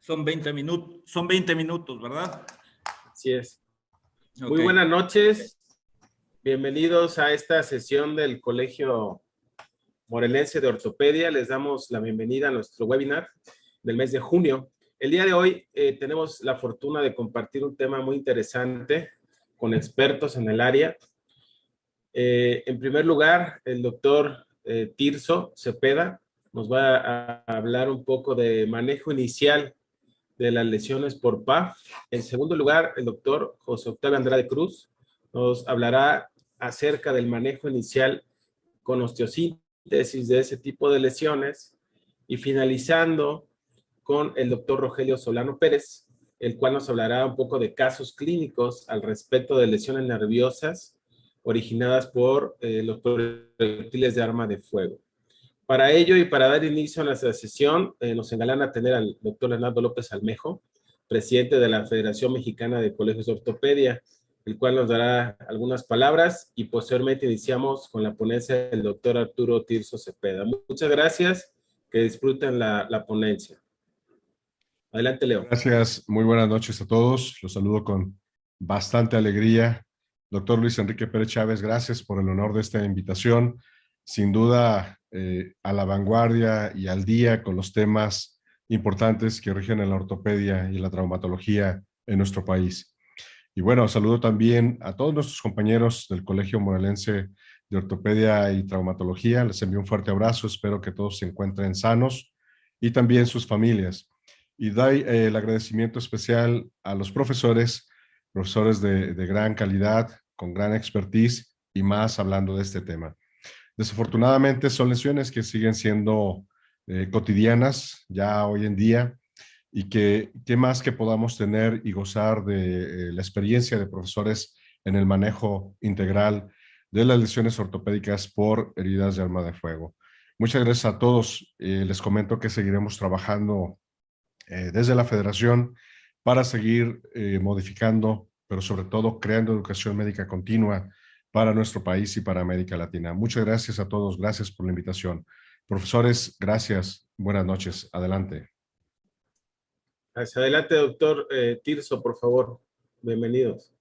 Son 20 minutos, ¿verdad? Así es. Okay. Muy buenas noches. Bienvenidos a esta sesión del Colegio Morelense de Ortopedia. Les damos la bienvenida a nuestro webinar del mes de junio. El día de hoy tenemos la fortuna de compartir un tema muy interesante con expertos en el área. En primer lugar, el doctor Tirso Cepeda nos va a hablar un poco de manejo inicial de las lesiones por PAF. En segundo lugar, el doctor José Octavio Andrade Cruz nos hablará acerca del manejo inicial con osteosíntesis de ese tipo de lesiones. Y finalizando con el doctor Rogelio Solano Pérez, el cual nos hablará un poco de casos clínicos al respecto de lesiones nerviosas originadas por los proyectiles de arma de fuego. Para ello y para dar inicio a nuestra sesión, nos engalana tener al doctor Leonardo López Almejo, presidente de la Federación Mexicana de Colegios de Ortopedia, el cual nos dará algunas palabras y posteriormente iniciamos con la ponencia del doctor Arturo Tirso Cepeda. Muchas gracias, que disfruten la ponencia. Adelante, Leo. Gracias, muy buenas noches a todos. Los saludo con bastante alegría. Doctor Luis Enrique Pérez Chávez, gracias por el honor de esta invitación. Sin duda, a la vanguardia y al día con los temas importantes que rigen en la ortopedia y la traumatología en nuestro país. Y bueno, saludo también a todos nuestros compañeros del Colegio Morelense de Ortopedia y Traumatología. Les envío un fuerte abrazo, espero que todos se encuentren sanos y también sus familias. Y doy el agradecimiento especial a los profesores de gran calidad, con gran expertise y más hablando de este tema. Desafortunadamente son lesiones que siguen siendo cotidianas ya hoy en día y que más que podamos tener y gozar de la experiencia de profesores en el manejo integral de las lesiones ortopédicas por heridas de arma de fuego. Muchas gracias a todos. Les comento que seguiremos trabajando desde la Federación para seguir modificando, pero sobre todo creando educación médica continua para nuestro país y para América Latina. Muchas gracias a todos, gracias por la invitación. Profesores, gracias, buenas noches, adelante. Hacia adelante, doctor Tirso, por favor. Bienvenidos.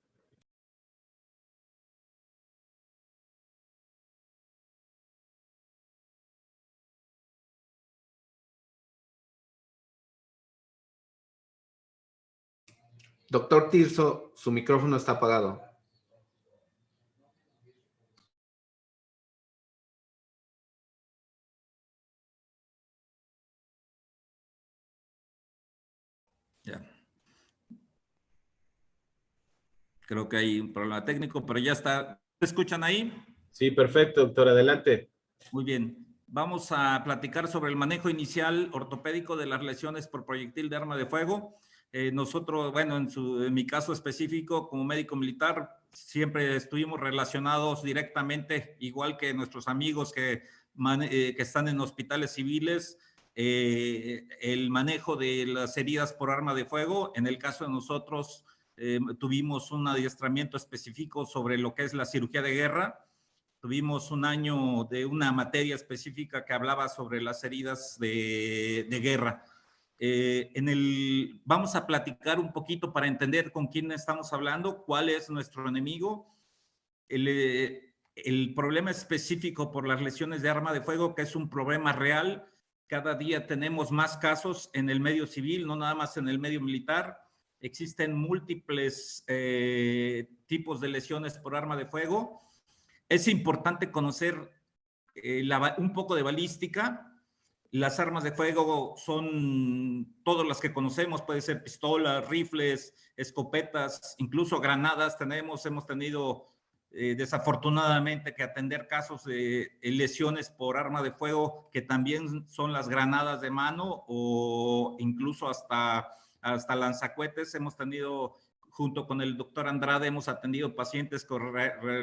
Doctor Tirso, su micrófono está apagado. Ya. Creo que hay un problema técnico, pero ya está. ¿Me escuchan ahí? Sí, perfecto, doctor. Adelante. Muy bien. Vamos a platicar sobre el manejo inicial ortopédico de las lesiones por proyectil de arma de fuego. Nosotros, bueno, en mi caso específico, como médico militar, siempre estuvimos relacionados directamente, igual que nuestros amigos que están en hospitales civiles, el manejo de las heridas por arma de fuego. En el caso de nosotros, tuvimos un adiestramiento específico sobre lo que es la cirugía de guerra. Tuvimos un año de una materia específica que hablaba sobre las heridas de guerra. Vamos a platicar un poquito para entender con quién estamos hablando, cuál es nuestro enemigo, el problema específico por las lesiones de arma de fuego, que es un problema real. Cada día tenemos más casos en el medio civil, no nada más en el medio militar. Existen múltiples tipos de lesiones por arma de fuego. Es importante conocer un poco de balística. Las armas de fuego son todas las que conocemos, puede ser pistolas, rifles, escopetas, incluso granadas. Hemos tenido desafortunadamente que atender casos de lesiones por arma de fuego que también son las granadas de mano o incluso hasta lanzacohetes. Hemos tenido, junto con el doctor Andrade, hemos atendido pacientes con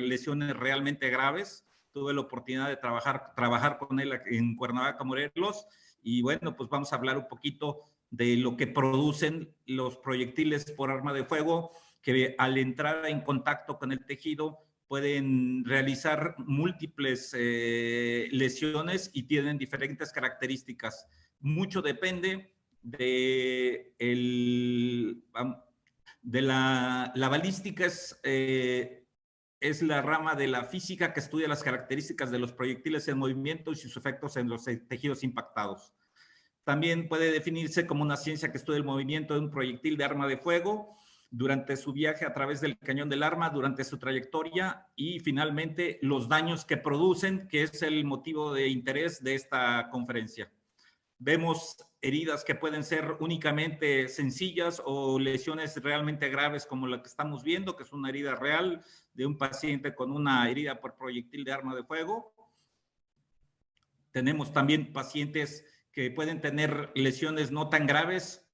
lesiones realmente graves. Tuve la oportunidad de trabajar con él en Cuernavaca, Morelos, y bueno, pues vamos a hablar un poquito de lo que producen los proyectiles por arma de fuego, que al entrar en contacto con el tejido pueden realizar múltiples lesiones y tienen diferentes características. Mucho depende de la balística es la rama de la física que estudia las características de los proyectiles en movimiento y sus efectos en los tejidos impactados. También puede definirse como una ciencia que estudia el movimiento de un proyectil de arma de fuego durante su viaje a través del cañón del arma, durante su trayectoria y finalmente los daños que producen, que es el motivo de interés de esta conferencia. Vemos heridas que pueden ser únicamente sencillas o lesiones realmente graves como la que estamos viendo, que es una herida real de un paciente con una herida por proyectil de arma de fuego. Tenemos también pacientes que pueden tener lesiones no tan graves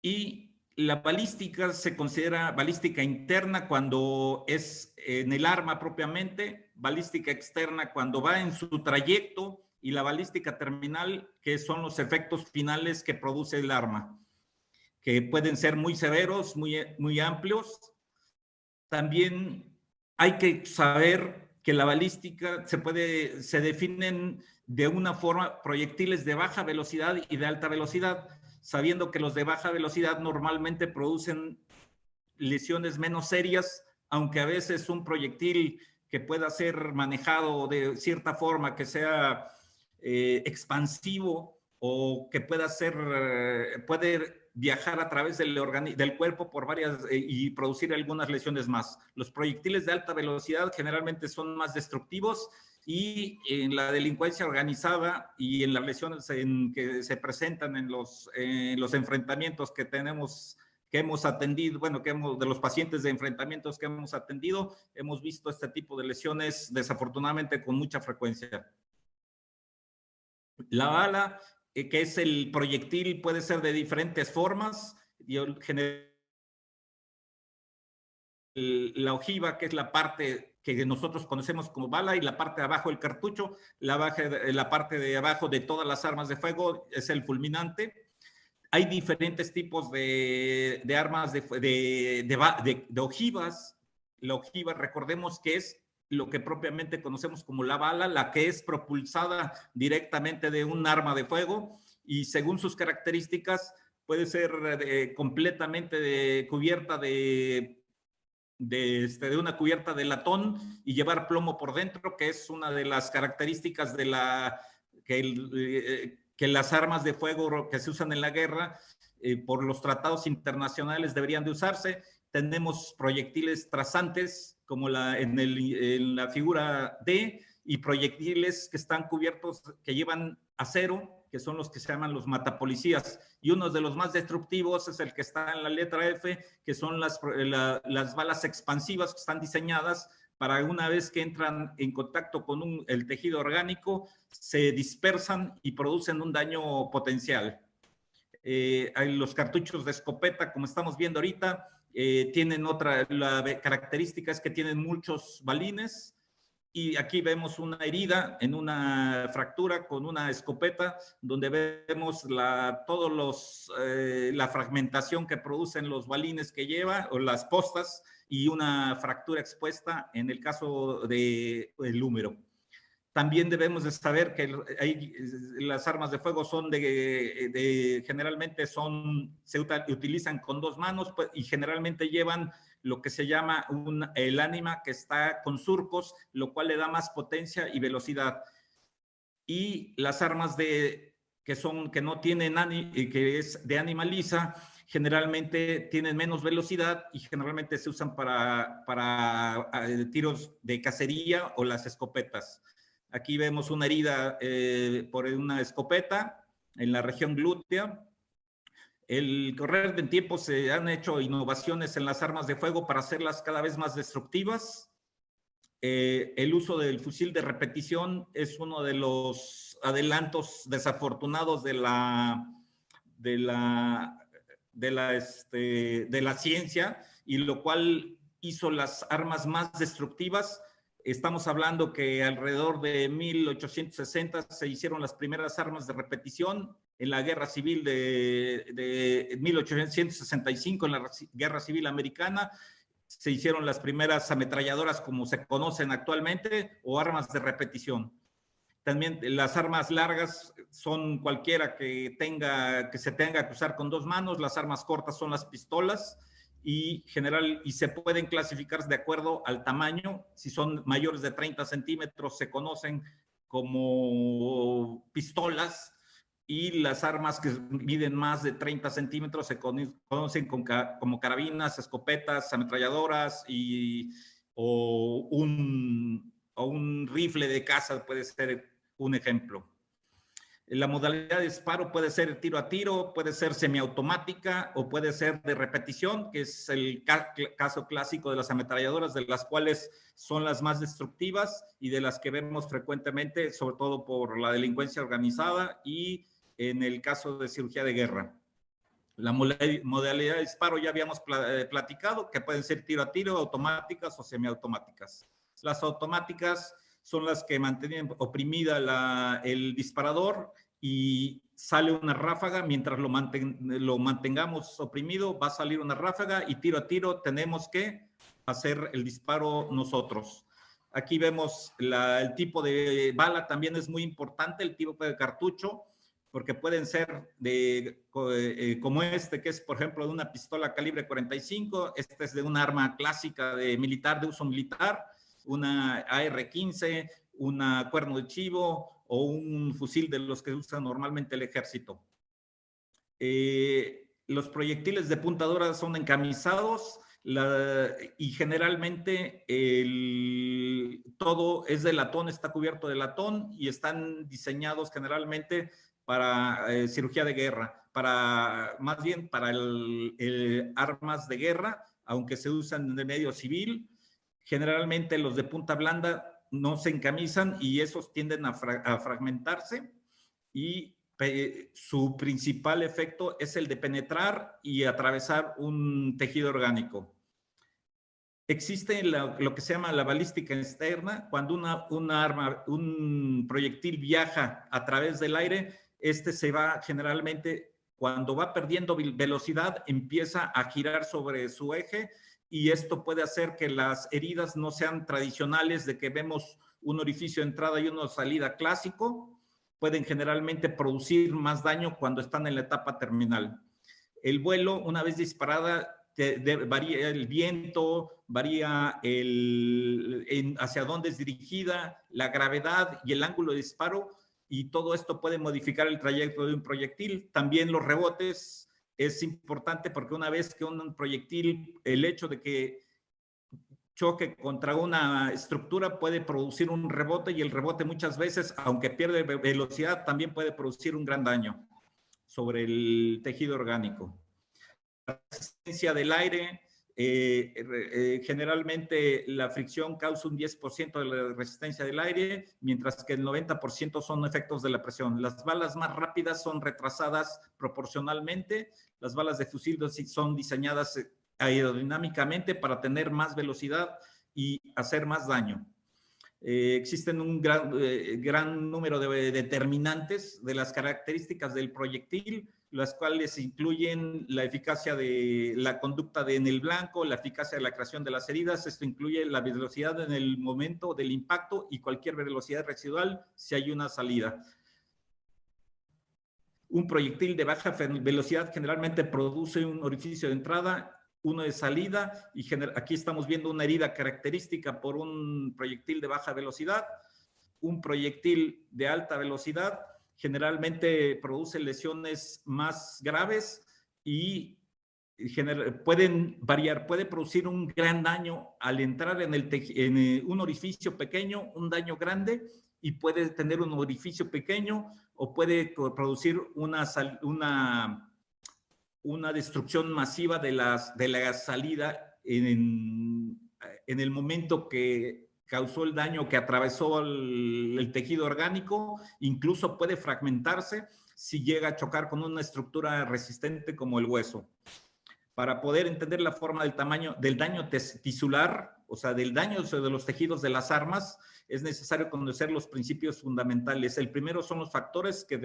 y la balística se considera balística interna cuando es en el arma propiamente, balística externa cuando va en su trayecto y la balística terminal, que son los efectos finales que produce el arma, que pueden ser muy severos, muy amplios. También hay que saber que la balística se definen de una forma proyectiles de baja velocidad y de alta velocidad, sabiendo que los de baja velocidad normalmente producen lesiones menos serias, aunque a veces un proyectil que pueda ser manejado de cierta forma, que sea expansivo o que pueda puede viajar a través del cuerpo por varias y producir algunas lesiones más. Los proyectiles de alta velocidad generalmente son más destructivos y en la delincuencia organizada y en las lesiones que se presentan en los enfrentamientos que hemos atendido, bueno, de los pacientes de enfrentamientos que hemos atendido, hemos visto este tipo de lesiones desafortunadamente con mucha frecuencia. La bala, que es el proyectil, puede ser de diferentes formas. La ojiva, que es la parte que nosotros conocemos como bala, y la parte de abajo del cartucho, la parte de abajo de todas las armas de fuego es el fulminante. Hay diferentes tipos de armas de ojivas. La ojiva, recordemos que es lo que propiamente conocemos como la bala, la que es propulsada directamente de un arma de fuego y según sus características puede ser completamente cubierta de una cubierta de latón y llevar plomo por dentro, que es una de las características de que las armas de fuego que se usan en la guerra por los tratados internacionales deberían de usarse. Tenemos proyectiles trazantes, como en la figura D, y proyectiles que están cubiertos, que llevan acero, que son los que se llaman los matapolicías. Y uno de los más destructivos es el que está en la letra F, que son las balas expansivas que están diseñadas para una vez que entran en contacto con el tejido orgánico, se dispersan y producen un daño potencial. Los cartuchos de escopeta, como estamos viendo ahorita, tienen la característica es que tienen muchos balines y aquí vemos una herida en una fractura con una escopeta donde vemos la fragmentación que producen los balines que lleva o las postas y una fractura expuesta en el caso del húmero. También debemos de saber que las armas de fuego son generalmente se utilizan con dos manos y generalmente llevan lo que se llama el ánima que está con surcos, lo cual le da más potencia y velocidad. Y las armas que no tienen que es de ánima lisa, generalmente tienen menos velocidad y generalmente se usan para tiros de cacería o las escopetas. Aquí vemos una herida por una escopeta en la región glútea. El correr del tiempo se han hecho innovaciones en las armas de fuego para hacerlas cada vez más destructivas. El uso del fusil de repetición es uno de los adelantos desafortunados de la ciencia y lo cual hizo las armas más destructivas. Estamos hablando que alrededor de 1860 se hicieron las primeras armas de repetición. En la Guerra Civil de 1865, en la Guerra Civil Americana, se hicieron las primeras ametralladoras como se conocen actualmente o armas de repetición. También las armas largas son cualquiera que se tenga que usar con 2 manos. Las armas cortas son las pistolas y se pueden clasificar de acuerdo al tamaño. Si son mayores de 30 centímetros se conocen como pistolas, y las armas que miden más de 30 centímetros se conocen como carabinas, escopetas, ametralladoras o un rifle de caza puede ser un ejemplo. La modalidad de disparo puede ser tiro a tiro, puede ser semiautomática o puede ser de repetición, que es el caso clásico de las ametralladoras, de las cuales son las más destructivas y de las que vemos frecuentemente, sobre todo por la delincuencia organizada y en el caso de cirugía de guerra. La modalidad de disparo ya habíamos platicado, que pueden ser tiro a tiro, automáticas o semiautomáticas. Las automáticas son las que mantienen oprimida el disparador y sale una ráfaga. Mientras lo mantengamos oprimido, va a salir una ráfaga y tiro a tiro tenemos que hacer el disparo nosotros. Aquí vemos el tipo de bala, también es muy importante, el tipo de cartucho, porque pueden ser como que es, por ejemplo, de una pistola calibre 45, este es de un arma clásica de uso militar, una AR-15, una cuerno de chivo o un fusil de los que usa normalmente el ejército. Los proyectiles de punta son encamisados y generalmente todo es de latón, está cubierto de latón y están diseñados generalmente para cirugía de guerra, más bien para armas de guerra, aunque se usan en el medio civil. Generalmente los de punta blanda no se encamisan y esos tienden a fragmentarse y su principal efecto es el de penetrar y atravesar un tejido orgánico. Existe lo que se llama la balística externa, cuando un proyectil viaja a través del aire, se va generalmente, cuando va perdiendo velocidad, empieza a girar sobre su eje, y esto puede hacer que las heridas no sean tradicionales, de que vemos un orificio de entrada y uno de salida clásico. Pueden generalmente producir más daño cuando están en la etapa terminal. El vuelo, una vez disparada, varía el viento, varía hacia dónde es dirigida, la gravedad y el ángulo de disparo, y todo esto puede modificar el trayecto de un proyectil. También los rebotes es importante, porque una vez que un proyectil, el hecho de que choque contra una estructura puede producir un rebote, y el rebote muchas veces, aunque pierde velocidad, también puede producir un gran daño sobre el tejido orgánico. La resistencia del aire, generalmente la fricción causa un 10% de la resistencia del aire, mientras que el 90% son efectos de la presión. Las balas más rápidas son retrasadas proporcionalmente. Las balas de fusil son diseñadas aerodinámicamente para tener más velocidad y hacer más daño. Existen un gran número de determinantes de las características del proyectil, las cuales incluyen la eficacia de la conducta en el blanco, la eficacia de la creación de las heridas. Esto incluye la velocidad en el momento del impacto y cualquier velocidad residual si hay una salida. Un proyectil de baja velocidad generalmente produce un orificio de entrada, uno de salida, y aquí estamos viendo una herida característica por un proyectil de baja velocidad. Un proyectil de alta velocidad generalmente produce lesiones más graves y pueden variar, puede producir un gran daño al entrar en un orificio pequeño, un daño grande, y puede tener un orificio pequeño, o puede producir una destrucción masiva de la salida en el momento que causó el daño, que atravesó el tejido orgánico. Incluso puede fragmentarse si llega a chocar con una estructura resistente como el hueso. Para poder entender la forma del daño tisular, o sea, del daño de los tejidos de las armas, es necesario conocer los principios fundamentales. El primero son los factores que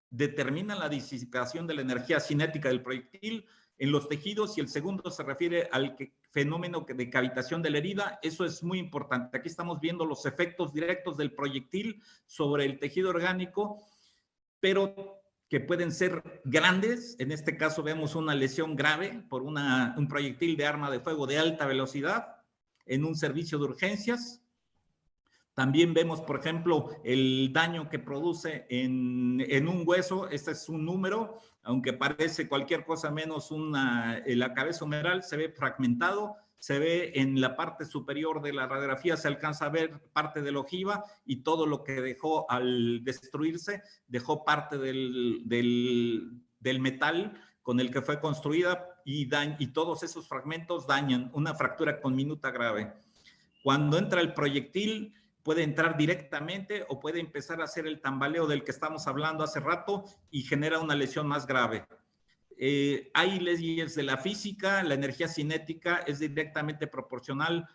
determinan la disipación de la energía cinética del proyectil en los tejidos, y el segundo se refiere al que fenómeno de cavitación de la herida. Eso es muy importante. Aquí estamos viendo los efectos directos del proyectil sobre el tejido orgánico, pero que pueden ser grandes. En este caso vemos una lesión grave por un proyectil de arma de fuego de alta velocidad en un servicio de urgencias. También vemos, por ejemplo, el daño que produce en un hueso. Este es un número, aunque parece cualquier cosa menos la cabeza humeral, se ve fragmentado, se ve en la parte superior de la radiografía, se alcanza a ver parte de la ojiva y todo lo que dejó al destruirse, dejó parte del metal con el que fue construida y todos esos fragmentos dañan una fractura con minuta grave. Cuando entra el proyectil, puede entrar directamente o puede empezar a hacer el tambaleo del que estamos hablando hace rato y genera una lesión más grave. Hay leyes de la física, la energía cinética es directamente proporcional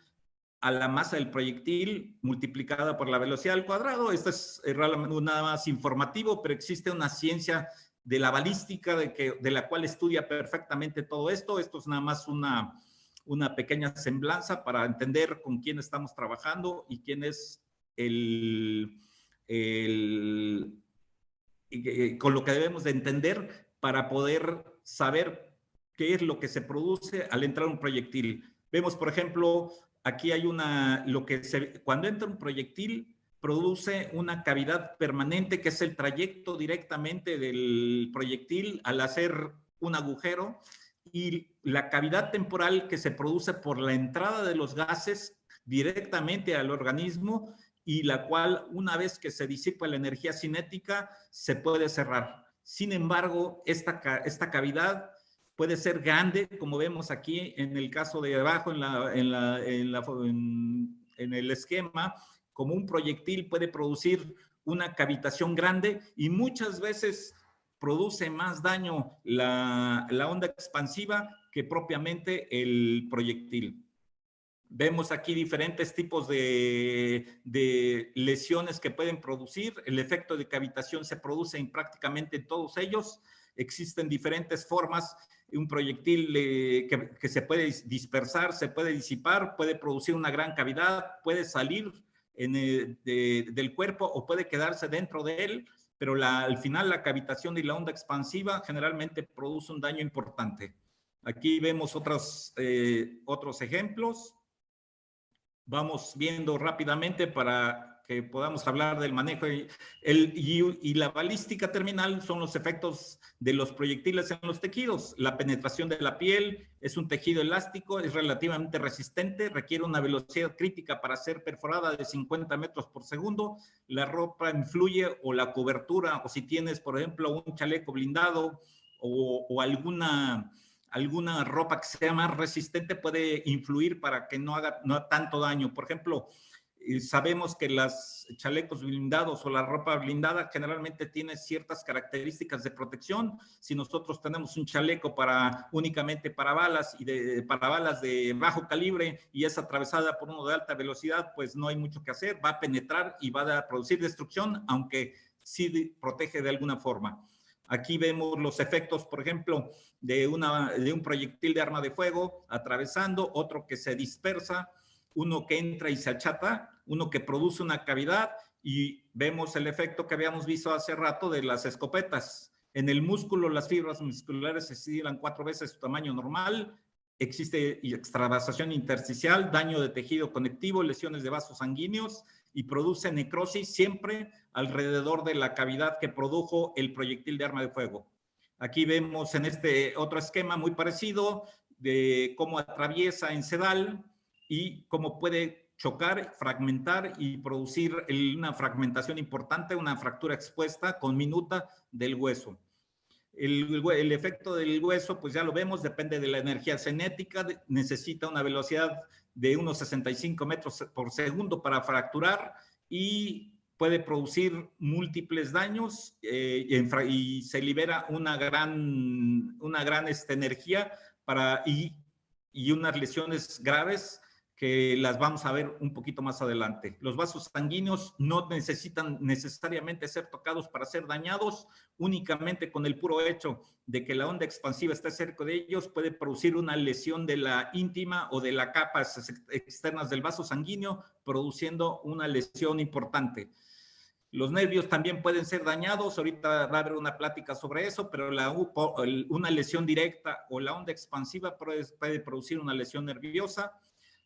a la masa del proyectil multiplicada por la velocidad al cuadrado. Esto es realmente nada más informativo, pero existe una ciencia de la balística de la cual estudia perfectamente todo esto. Esto es nada más una pequeña semblanza para entender con quién estamos trabajando y quién es con lo que debemos de entender para poder saber qué es lo que se produce al entrar un proyectil. Vemos, por ejemplo, aquí hay cuando entra un proyectil, produce una cavidad permanente, que es el trayecto directamente del proyectil al hacer un agujero, y la cavidad temporal que se produce por la entrada de los gases directamente al organismo, y la cual, una vez que se disipa la energía cinética, se puede cerrar. Sin embargo, esta cavidad puede ser grande, como vemos aquí en el caso de abajo en el esquema. Como un proyectil puede producir una cavitación grande y muchas veces produce más daño la onda expansiva que propiamente el proyectil. Vemos aquí diferentes tipos de lesiones que pueden producir. El efecto de cavitación se produce en prácticamente todos ellos. Existen diferentes formas. Un proyectil que se puede dispersar, se puede disipar, puede producir una gran cavidad, puede salir del cuerpo o puede quedarse dentro de él, pero al final la cavitación y la onda expansiva generalmente produce un daño importante. Aquí vemos otros ejemplos. Vamos viendo rápidamente para que podamos hablar del manejo. Y la balística terminal son los efectos de los proyectiles en los tejidos. La penetración de la piel es un tejido elástico, es relativamente resistente, requiere una velocidad crítica para ser perforada de 50 metros por segundo. La ropa influye, o la cobertura, o si tienes, por ejemplo, un chaleco blindado o alguna ropa que sea más resistente, puede influir para que no haga tanto daño. Por ejemplo, sabemos que los chalecos blindados o la ropa blindada generalmente tiene ciertas características de protección. Si nosotros tenemos un chaleco únicamente para balas para balas de bajo calibre y es atravesada por uno de alta velocidad, pues no hay mucho que hacer, va a penetrar y va a producir destrucción, aunque sí protege de alguna forma. Aquí vemos los efectos, por ejemplo, de un proyectil de arma de fuego atravesando, otro que se dispersa, uno que entra y se achata, uno que produce una cavidad, y vemos el efecto que habíamos visto hace rato de las escopetas. En el músculo, las fibras musculares se estiran 4 veces su tamaño normal, existe extravasación intersticial, daño de tejido conectivo, lesiones de vasos sanguíneos, y produce necrosis siempre alrededor de la cavidad que produjo el proyectil de arma de fuego. Aquí vemos en este otro esquema muy parecido de cómo atraviesa en sedal y cómo puede chocar, fragmentar y producir una fragmentación importante, una fractura expuesta con minuta del hueso. El efecto del hueso, pues ya lo vemos, depende de la energía cinética, necesita una velocidad de unos 65 metros por segundo para fracturar y puede producir múltiples daños y se libera una gran energía y unas lesiones graves que las vamos a ver un poquito más adelante. Los vasos sanguíneos no necesitan necesariamente ser tocados para ser dañados, únicamente con el puro hecho de que la onda expansiva esté cerca de ellos puede producir una lesión de la íntima o de las capas externas del vaso sanguíneo, produciendo una lesión importante. Los nervios también pueden ser dañados, ahorita va a haber una plática sobre eso, pero una lesión directa o la onda expansiva puede producir una lesión nerviosa.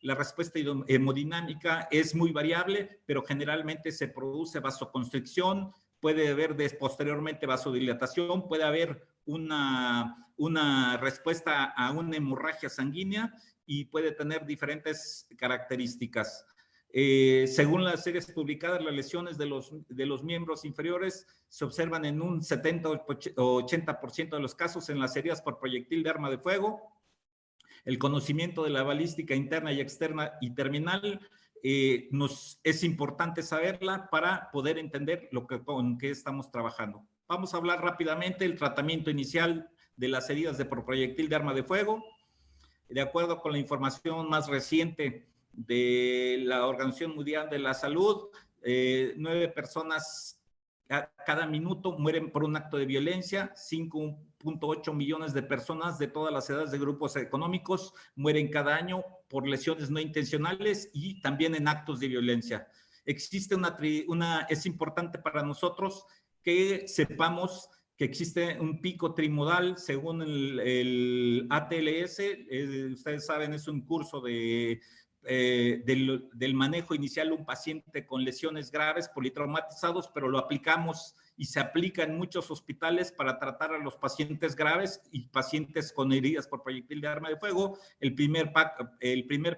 La respuesta hemodinámica es muy variable, pero generalmente se produce vasoconstricción, puede haber posteriormente vasodilatación, puede haber una respuesta a una hemorragia sanguínea y puede tener diferentes características. Según las series publicadas, las lesiones de los miembros inferiores se observan en un 70 o 80% de los casos en las heridas por proyectil de arma de fuego. El conocimiento de la balística interna y externa y terminal es importante saberla para poder entender con qué estamos trabajando. Vamos a hablar rápidamente del tratamiento inicial de las heridas por proyectil de arma de fuego. De acuerdo con la información más reciente de la Organización Mundial de la Salud, 9 personas cada minuto mueren por un acto de violencia, 5.8 millones de personas de todas las edades de grupos económicos mueren cada año por lesiones no intencionales y también en actos de violencia. Existe es importante para nosotros que sepamos que existe un pico trimodal según el ATLS. Ustedes saben, es un curso del manejo inicial de un paciente con lesiones graves, politraumatizados, pero lo aplicamos y se aplica en muchos hospitales para tratar a los pacientes graves y pacientes con heridas por proyectil de arma de fuego. El primer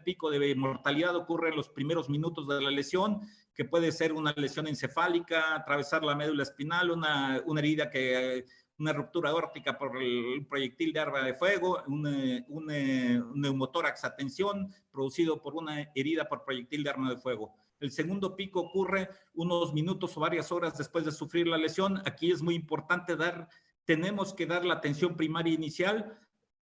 pico de mortalidad ocurre en los primeros minutos de la lesión, que puede ser una lesión encefálica, atravesar la médula espinal, una herida una ruptura aórtica por el proyectil de arma de fuego, un neumotórax a tensión producido por una herida por proyectil de arma de fuego. El segundo pico ocurre unos minutos o varias horas después de sufrir la lesión. Aquí es muy importante tenemos que dar la atención primaria inicial,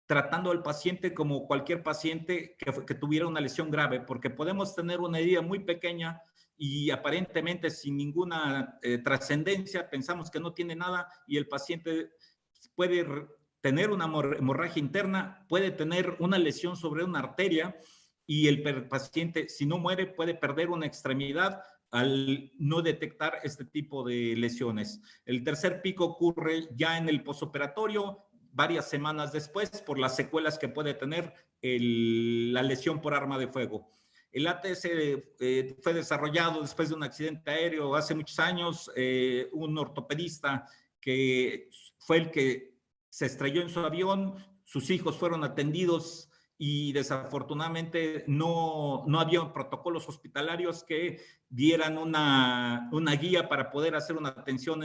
tratando al paciente como cualquier paciente que tuviera una lesión grave, porque podemos tener una herida muy pequeña y aparentemente sin ninguna trascendencia, pensamos que no tiene nada y el paciente puede tener una hemorragia interna, puede tener una lesión sobre una arteria y el paciente, si no muere, puede perder una extremidad al no detectar este tipo de lesiones. El tercer pico ocurre ya en el posoperatorio, varias semanas después, por las secuelas que puede tener la lesión por arma de fuego. El ATS fue desarrollado después de un accidente aéreo hace muchos años. Un ortopedista que fue el que se estrelló en su avión, sus hijos fueron atendidos y desafortunadamente no había protocolos hospitalarios que dieran una guía para poder hacer una atención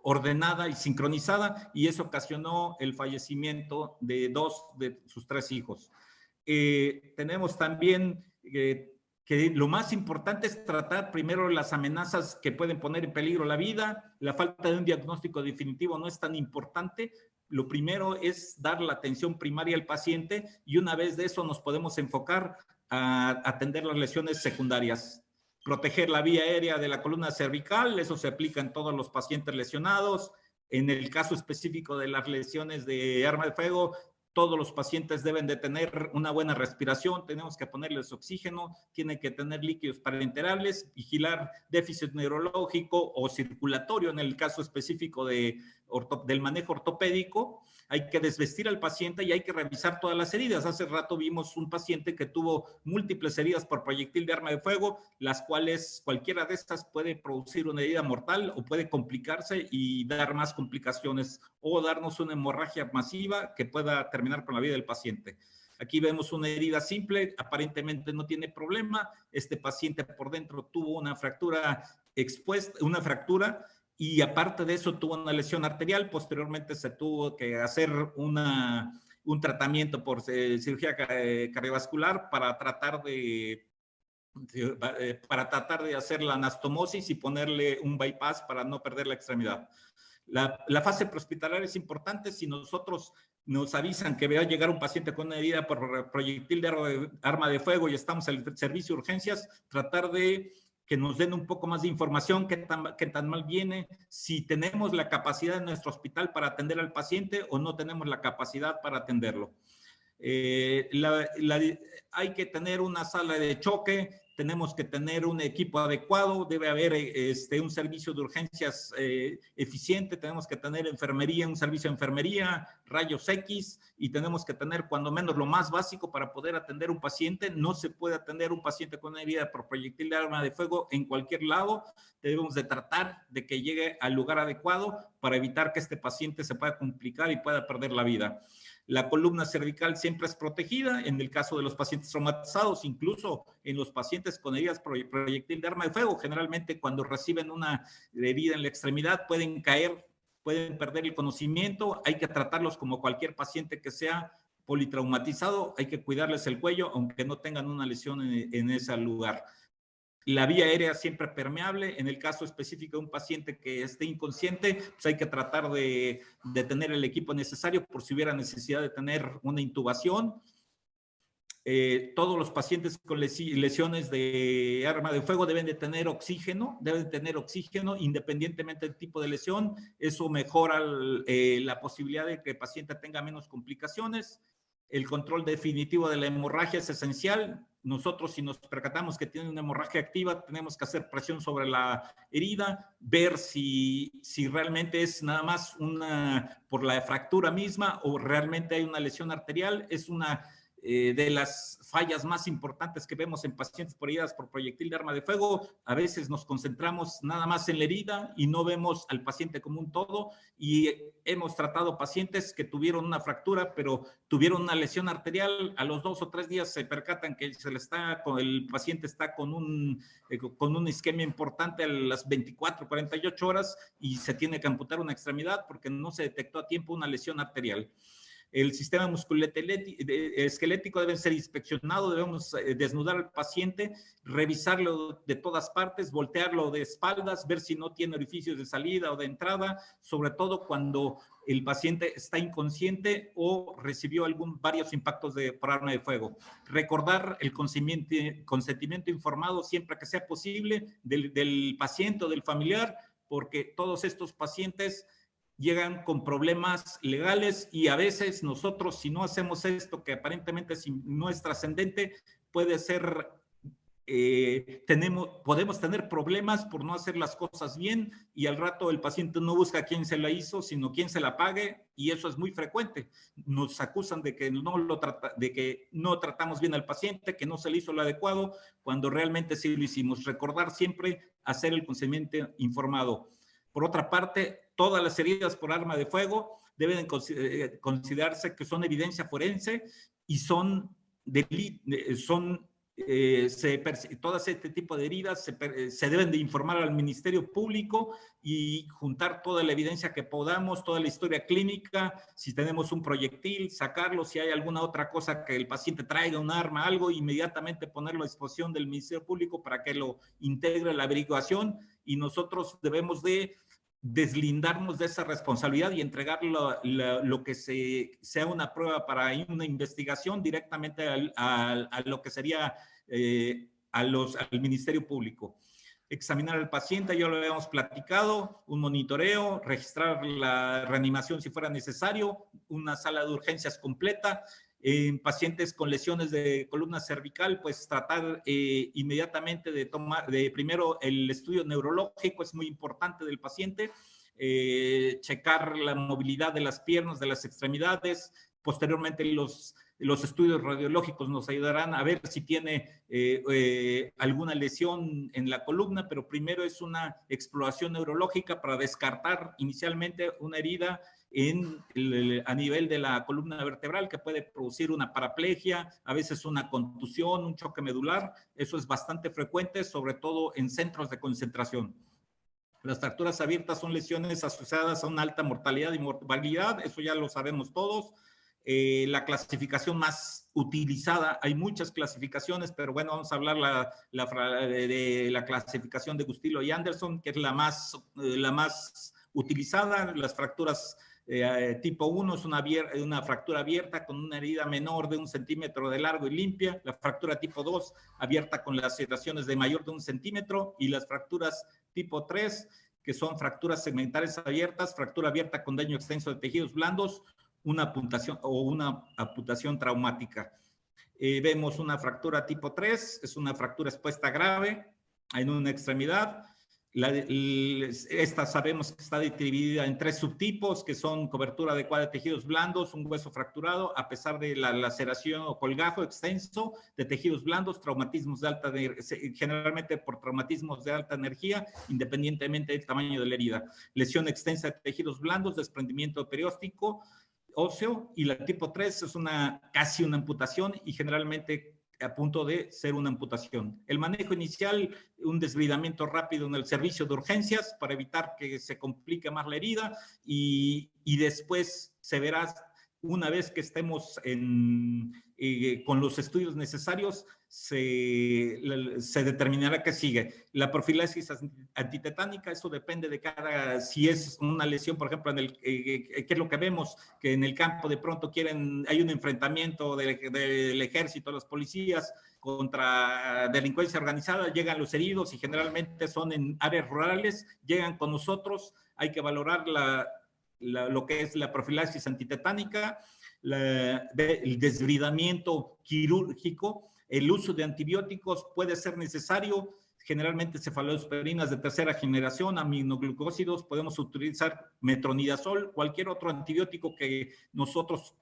ordenada y sincronizada, y eso ocasionó el fallecimiento de 2 de sus 3 hijos. Tenemos también que lo más importante es tratar primero las amenazas que pueden poner en peligro la vida. La falta de un diagnóstico definitivo no es tan importante. Lo primero es dar la atención primaria al paciente y una vez de eso nos podemos enfocar a atender las lesiones secundarias. Proteger la vía aérea de la columna cervical, eso se aplica en todos los pacientes lesionados. En el caso específico de las lesiones de arma de fuego, todos los pacientes deben de tener una buena respiración, tenemos que ponerles oxígeno, tienen que tener líquidos parenterales, vigilar déficit neurológico o circulatorio en el caso específico del manejo ortopédico. Hay que desvestir al paciente y hay que revisar todas las heridas. Hace rato vimos un paciente que tuvo múltiples heridas por proyectil de arma de fuego, las cuales cualquiera de estas puede producir una herida mortal o puede complicarse y dar más complicaciones o darnos una hemorragia masiva que pueda terminar con la vida del paciente. Aquí vemos una herida simple, aparentemente no tiene problema. Este paciente por dentro tuvo una fractura expuesta, y aparte de eso tuvo una lesión arterial. Posteriormente se tuvo que hacer un tratamiento por cirugía cardiovascular para tratar de hacer la anastomosis y ponerle un bypass para no perder la extremidad. La fase prehospitalaria es importante. Si nosotros nos avisan que va a llegar un paciente con una herida por proyectil de arma de fuego y estamos en el servicio de urgencias, tratar de que nos den un poco más de información, qué tan mal viene, si tenemos la capacidad en nuestro hospital para atender al paciente o no tenemos la capacidad para atenderlo. Hay que tener una sala de choque, tenemos que tener un equipo adecuado, debe haber un servicio de urgencias eficiente, tenemos que tener enfermería, un servicio de enfermería, rayos X, y tenemos que tener cuando menos lo más básico para poder atender un paciente. No se puede atender un paciente con una herida por proyectil de arma de fuego en cualquier lado. Debemos de tratar de que llegue al lugar adecuado para evitar que este paciente se pueda complicar y pueda perder la vida. La columna cervical siempre es protegida en el caso de los pacientes traumatizados, incluso en los pacientes con heridas proyectil de arma de fuego. Generalmente cuando reciben una herida en la extremidad pueden caer, pueden perder el conocimiento. Hay que tratarlos como cualquier paciente que sea politraumatizado. Hay que cuidarles el cuello aunque no tengan una lesión en ese lugar. La vía aérea siempre permeable. En el caso específico de un paciente que esté inconsciente, pues hay que tratar de tener el equipo necesario por si hubiera necesidad de tener una intubación. Todos los pacientes con lesiones de arma de fuego deben de tener oxígeno independientemente del tipo de lesión. Eso mejora la posibilidad de que el paciente tenga menos complicaciones. El control definitivo de la hemorragia es esencial. Nosotros, si nos percatamos que tiene una hemorragia activa, tenemos que hacer presión sobre la herida, ver si realmente es nada más por la fractura misma o realmente hay una lesión arterial. Es una de las fallas más importantes que vemos en pacientes por heridas por proyectil de arma de fuego. A veces nos concentramos nada más en la herida y no vemos al paciente como un todo, y hemos tratado pacientes que tuvieron una fractura pero tuvieron una lesión arterial. A los 2 o 3 días se percatan que el paciente está con una isquemia importante a las 24, 48 horas y se tiene que amputar una extremidad porque no se detectó a tiempo una lesión arterial. El sistema musculoesquelético debe ser inspeccionado, debemos desnudar al paciente, revisarlo de todas partes, voltearlo de espaldas, ver si no tiene orificios de salida o de entrada, sobre todo cuando el paciente está inconsciente o recibió varios impactos por arma de fuego. Recordar el consentimiento informado siempre que sea posible del paciente o del familiar, porque todos estos pacientes llegan con problemas legales y a veces nosotros, si no hacemos esto, que aparentemente no es trascendente, puede ser, podemos tener problemas por no hacer las cosas bien y al rato el paciente no busca quién se la hizo, sino quién se la pague, y eso es muy frecuente. Nos acusan de que no tratamos bien al paciente, que no se le hizo lo adecuado, cuando realmente sí lo hicimos. Recordar siempre hacer el consentimiento informado. Por otra parte, todas las heridas por arma de fuego deben considerarse que son evidencia forense y todas este tipo de heridas se deben de informar al Ministerio Público y juntar toda la evidencia que podamos, toda la historia clínica, si tenemos un proyectil, sacarlo, si hay alguna otra cosa que el paciente traiga, un arma, algo, inmediatamente ponerlo a disposición del Ministerio Público para que lo integre a la averiguación, y nosotros debemos de deslindarnos de esa responsabilidad y entregar lo que sea una prueba para una investigación directamente a lo que sería al Ministerio Público. Examinar al paciente, ya lo habíamos platicado, un monitoreo, registrar la reanimación si fuera necesario, una sala de urgencias completa. En pacientes con lesiones de columna cervical, pues tratar inmediatamente de primero el estudio neurológico, es muy importante, del paciente, checar la movilidad de las piernas, de las extremidades. Posteriormente los estudios radiológicos nos ayudarán a ver si tiene alguna lesión en la columna, pero primero es una exploración neurológica para descartar inicialmente una herida a nivel de la columna vertebral que puede producir una paraplegia, a veces una contusión, un choque medular. Eso es bastante frecuente, sobre todo en centros de concentración. Las fracturas abiertas son lesiones asociadas a una alta mortalidad y morbilidad, eso ya lo sabemos todos. La clasificación más utilizada, hay muchas clasificaciones, pero bueno, vamos a hablar de la clasificación de Gustilo y Anderson, que es la más utilizada. Las fracturas Tipo 1 es una fractura abierta con una herida menor de 1 centímetro de largo y limpia. La fractura tipo 2, abierta con laceraciones de mayor de 1 centímetro. Y las fracturas tipo 3, que son fracturas segmentales abiertas, fractura abierta con daño extenso de tejidos blandos, una puntación o una amputación traumática. Vemos una fractura tipo 3, es una fractura expuesta grave en una extremidad. Esta sabemos que está dividida en 3 subtipos, que son cobertura adecuada de tejidos blandos, un hueso fracturado, a pesar de la laceración o colgajo extenso de tejidos blandos, traumatismos de alta, generalmente por traumatismos de alta energía, independientemente del tamaño de la herida. Lesión extensa de tejidos blandos, desprendimiento perióstico, óseo, y la tipo 3 es casi una amputación y generalmente a punto de ser una amputación. El manejo inicial, un desbridamiento rápido en el servicio de urgencias para evitar que se complique más la herida y después se verá, una vez que estemos con los estudios necesarios, se determinará qué sigue. La profilaxis antitetánica, eso depende de si es una lesión, por ejemplo, ¿qué es lo que vemos? Que en el campo de pronto hay un enfrentamiento del ejército, las policías, contra delincuencia organizada, llegan los heridos y generalmente son en áreas rurales, llegan con nosotros, hay que valorar lo que es la profilaxis antitetánica, el desbridamiento quirúrgico, el uso de antibióticos puede ser necesario, generalmente cefalosporinas de tercera generación, aminoglucósidos, podemos utilizar metronidazol, cualquier otro antibiótico que nosotros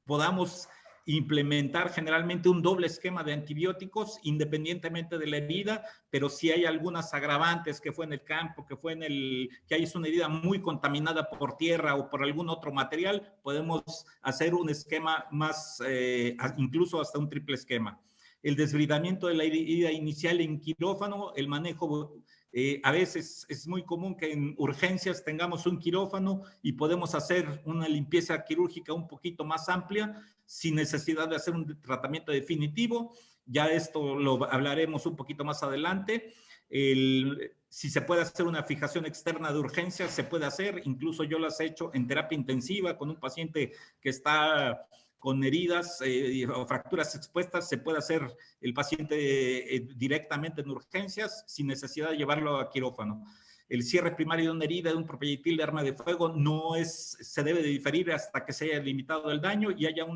podamos implementar, generalmente un doble esquema de antibióticos independientemente de la herida, pero si hay algunas agravantes, que fue en el campo, que hay una herida muy contaminada por tierra o por algún otro material, podemos hacer un esquema más, incluso hasta un triple esquema. El desbridamiento de la herida inicial en quirófano, el manejo, a veces es muy común que en urgencias tengamos un quirófano y podemos hacer una limpieza quirúrgica un poquito más amplia, sin necesidad de hacer un tratamiento definitivo. Ya esto lo hablaremos un poquito más adelante. Si se puede hacer una fijación externa de urgencias, se puede hacer. Incluso yo las he hecho en terapia intensiva con un paciente que está con heridas o fracturas expuestas. Se puede hacer el paciente directamente en urgencias sin necesidad de llevarlo a quirófano. El cierre primario de una herida de un proyectil de arma de fuego se debe de diferir hasta que se haya limitado el daño y haya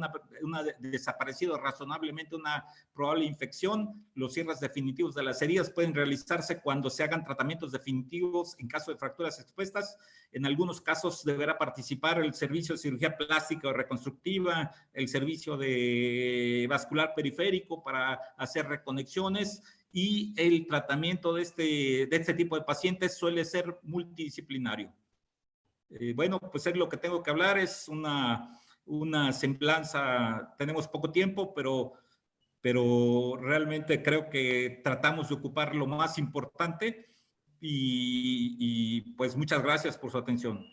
desaparecido razonablemente una probable infección. Los cierres definitivos de las heridas pueden realizarse cuando se hagan tratamientos definitivos en caso de fracturas expuestas. En algunos casos deberá participar el servicio de cirugía plástica o reconstructiva, el servicio de vascular periférico para hacer reconexiones. Y el tratamiento de este tipo de pacientes suele ser multidisciplinario. Bueno, pues es lo que tengo que hablar, es una semblanza, tenemos poco tiempo, pero realmente creo que tratamos de ocupar lo más importante y pues muchas gracias por su atención.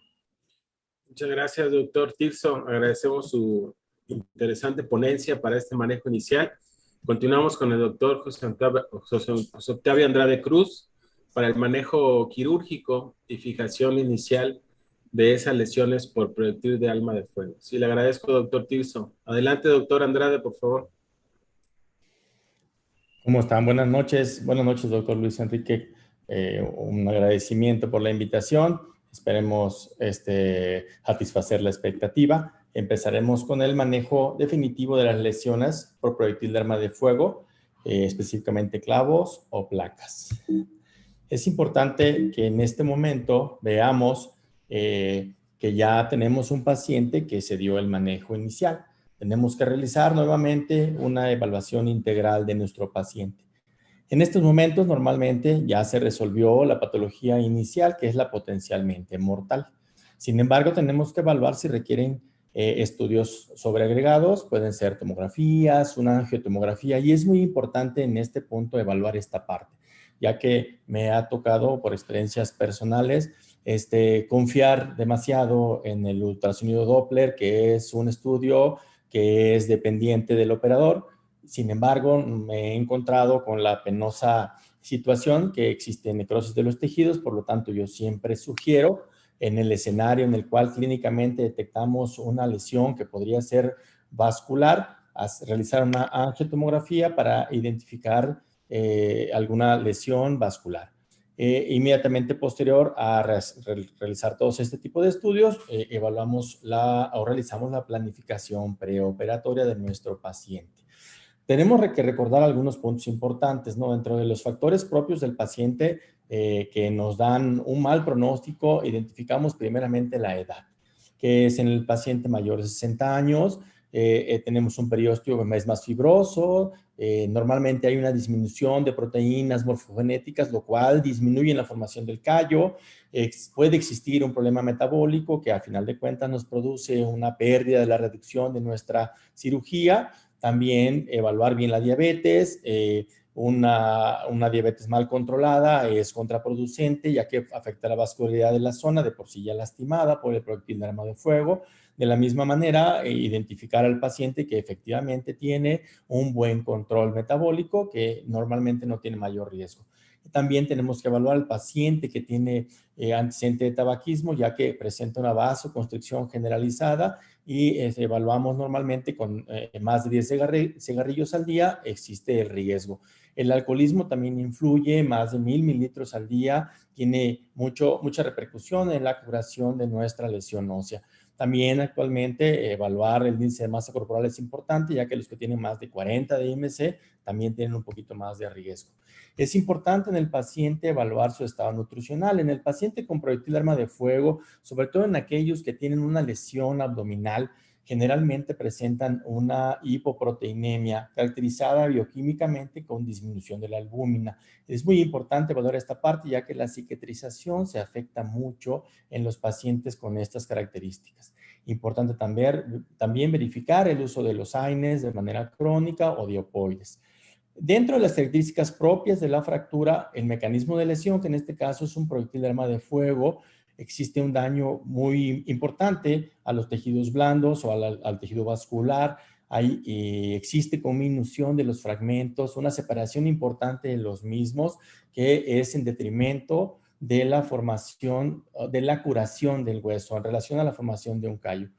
Muchas gracias, doctor Tirso. Agradecemos su interesante ponencia para este manejo inicial. Continuamos con el doctor José Octavio Andrade Cruz para el manejo quirúrgico y fijación inicial de esas lesiones por proyectil de arma de fuego. Sí, le agradezco, doctor Tirso. Adelante, doctor Andrade, por favor. ¿Cómo están? Buenas noches, doctor Luis Enrique. Un agradecimiento por la invitación. Esperemos satisfacer la expectativa. Empezaremos con el manejo definitivo de las lesiones por proyectil de arma de fuego, específicamente clavos o placas. Es importante que en este momento veamos que ya tenemos un paciente que se dio el manejo inicial. Tenemos que realizar nuevamente una evaluación integral de nuestro paciente. En estos momentos normalmente ya se resolvió la patología inicial, que es la potencialmente mortal. Sin embargo, tenemos que evaluar si requieren estudios sobreagregados, pueden ser tomografías, una angiotomografía, y es muy importante en este punto evaluar esta parte, ya que me ha tocado por experiencias personales confiar demasiado en el ultrasonido Doppler, que es un estudio que es dependiente del operador. Sin embargo, me he encontrado con la penosa situación que existe necrosis de los tejidos, por lo tanto yo siempre sugiero en el escenario en el cual clínicamente detectamos una lesión que podría ser vascular, realizar una angiotomografía para identificar alguna lesión vascular. Inmediatamente posterior a realizar todos este tipo de estudios, evaluamos o realizamos la planificación preoperatoria de nuestro paciente. Tenemos que recordar algunos puntos importantes, ¿no? Dentro de los factores propios del paciente que nos dan un mal pronóstico, identificamos primeramente la edad, que es en el paciente mayor de 60 años, tenemos un periósteo más fibroso, normalmente hay una disminución de proteínas morfogenéticas, lo cual disminuye la formación del callo. Puede existir un problema metabólico que a final de cuentas nos produce una pérdida de la reducción de nuestra cirugía. También evaluar bien la diabetes. Una diabetes mal controlada es contraproducente, ya que afecta la vascularidad de la zona de por sí ya lastimada por el proyectil de arma de fuego. De la misma manera, identificar al paciente que efectivamente tiene un buen control metabólico, que normalmente no tiene mayor riesgo. También tenemos que evaluar al paciente que tiene antecedente de tabaquismo, ya que presenta una vasoconstricción generalizada, y evaluamos normalmente con más de 10 cigarrillos al día, existe el riesgo. El alcoholismo también influye, más de 1000 mililitros al día, tiene mucha repercusión en la curación de nuestra lesión ósea. También actualmente evaluar el índice de masa corporal es importante, ya que los que tienen más de 40 de IMC también tienen un poquito más de riesgo. Es importante en el paciente evaluar su estado nutricional. En el paciente con proyectil de arma de fuego, sobre todo en aquellos que tienen una lesión abdominal, generalmente presentan una hipoproteinemia caracterizada bioquímicamente con disminución de la albúmina. Es muy importante valorar esta parte, ya que la cicatrización se afecta mucho en los pacientes con estas características. Importante también verificar el uso de los AINES de manera crónica o de opoides. Dentro de las características propias de la fractura, el mecanismo de lesión, que en este caso es un proyectil de arma de fuego, existe un daño muy importante a los tejidos blandos o al tejido vascular. Existe conminución de los fragmentos, una separación importante de los mismos, que es en detrimento de la formación, de la curación del hueso en relación a la formación de un callo.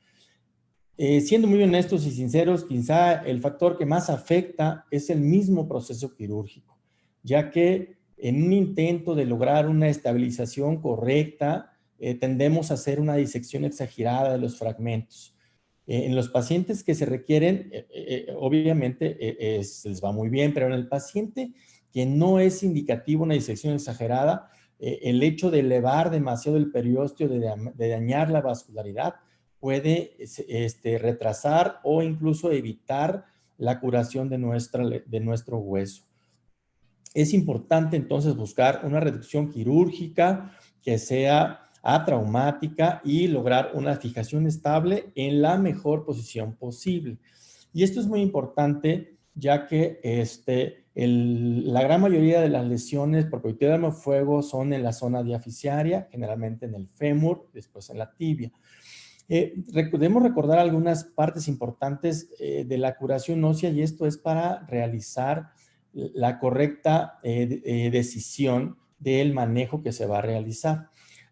Siendo muy honestos y sinceros, quizá el factor que más afecta es el mismo proceso quirúrgico, ya que en un intento de lograr una estabilización correcta, tendemos a hacer una disección exagerada de los fragmentos. En los pacientes que se requieren, obviamente les va muy bien, pero en el paciente que no es indicativo una disección exagerada, el hecho de elevar demasiado el periósteo, de dañar la vascularidad, puede retrasar o incluso evitar la curación de nuestro hueso. Es importante entonces buscar una reducción quirúrgica que sea atraumática y lograr una fijación estable en la mejor posición posible. Y esto es muy importante, ya que la gran mayoría de las lesiones por proyectil de arma de fuego son en la zona diaficiaria, generalmente en el fémur, después en la tibia. Debemos recordar algunas partes importantes de la curación ósea, y esto es para realizar la correcta decisión del manejo que se va a realizar.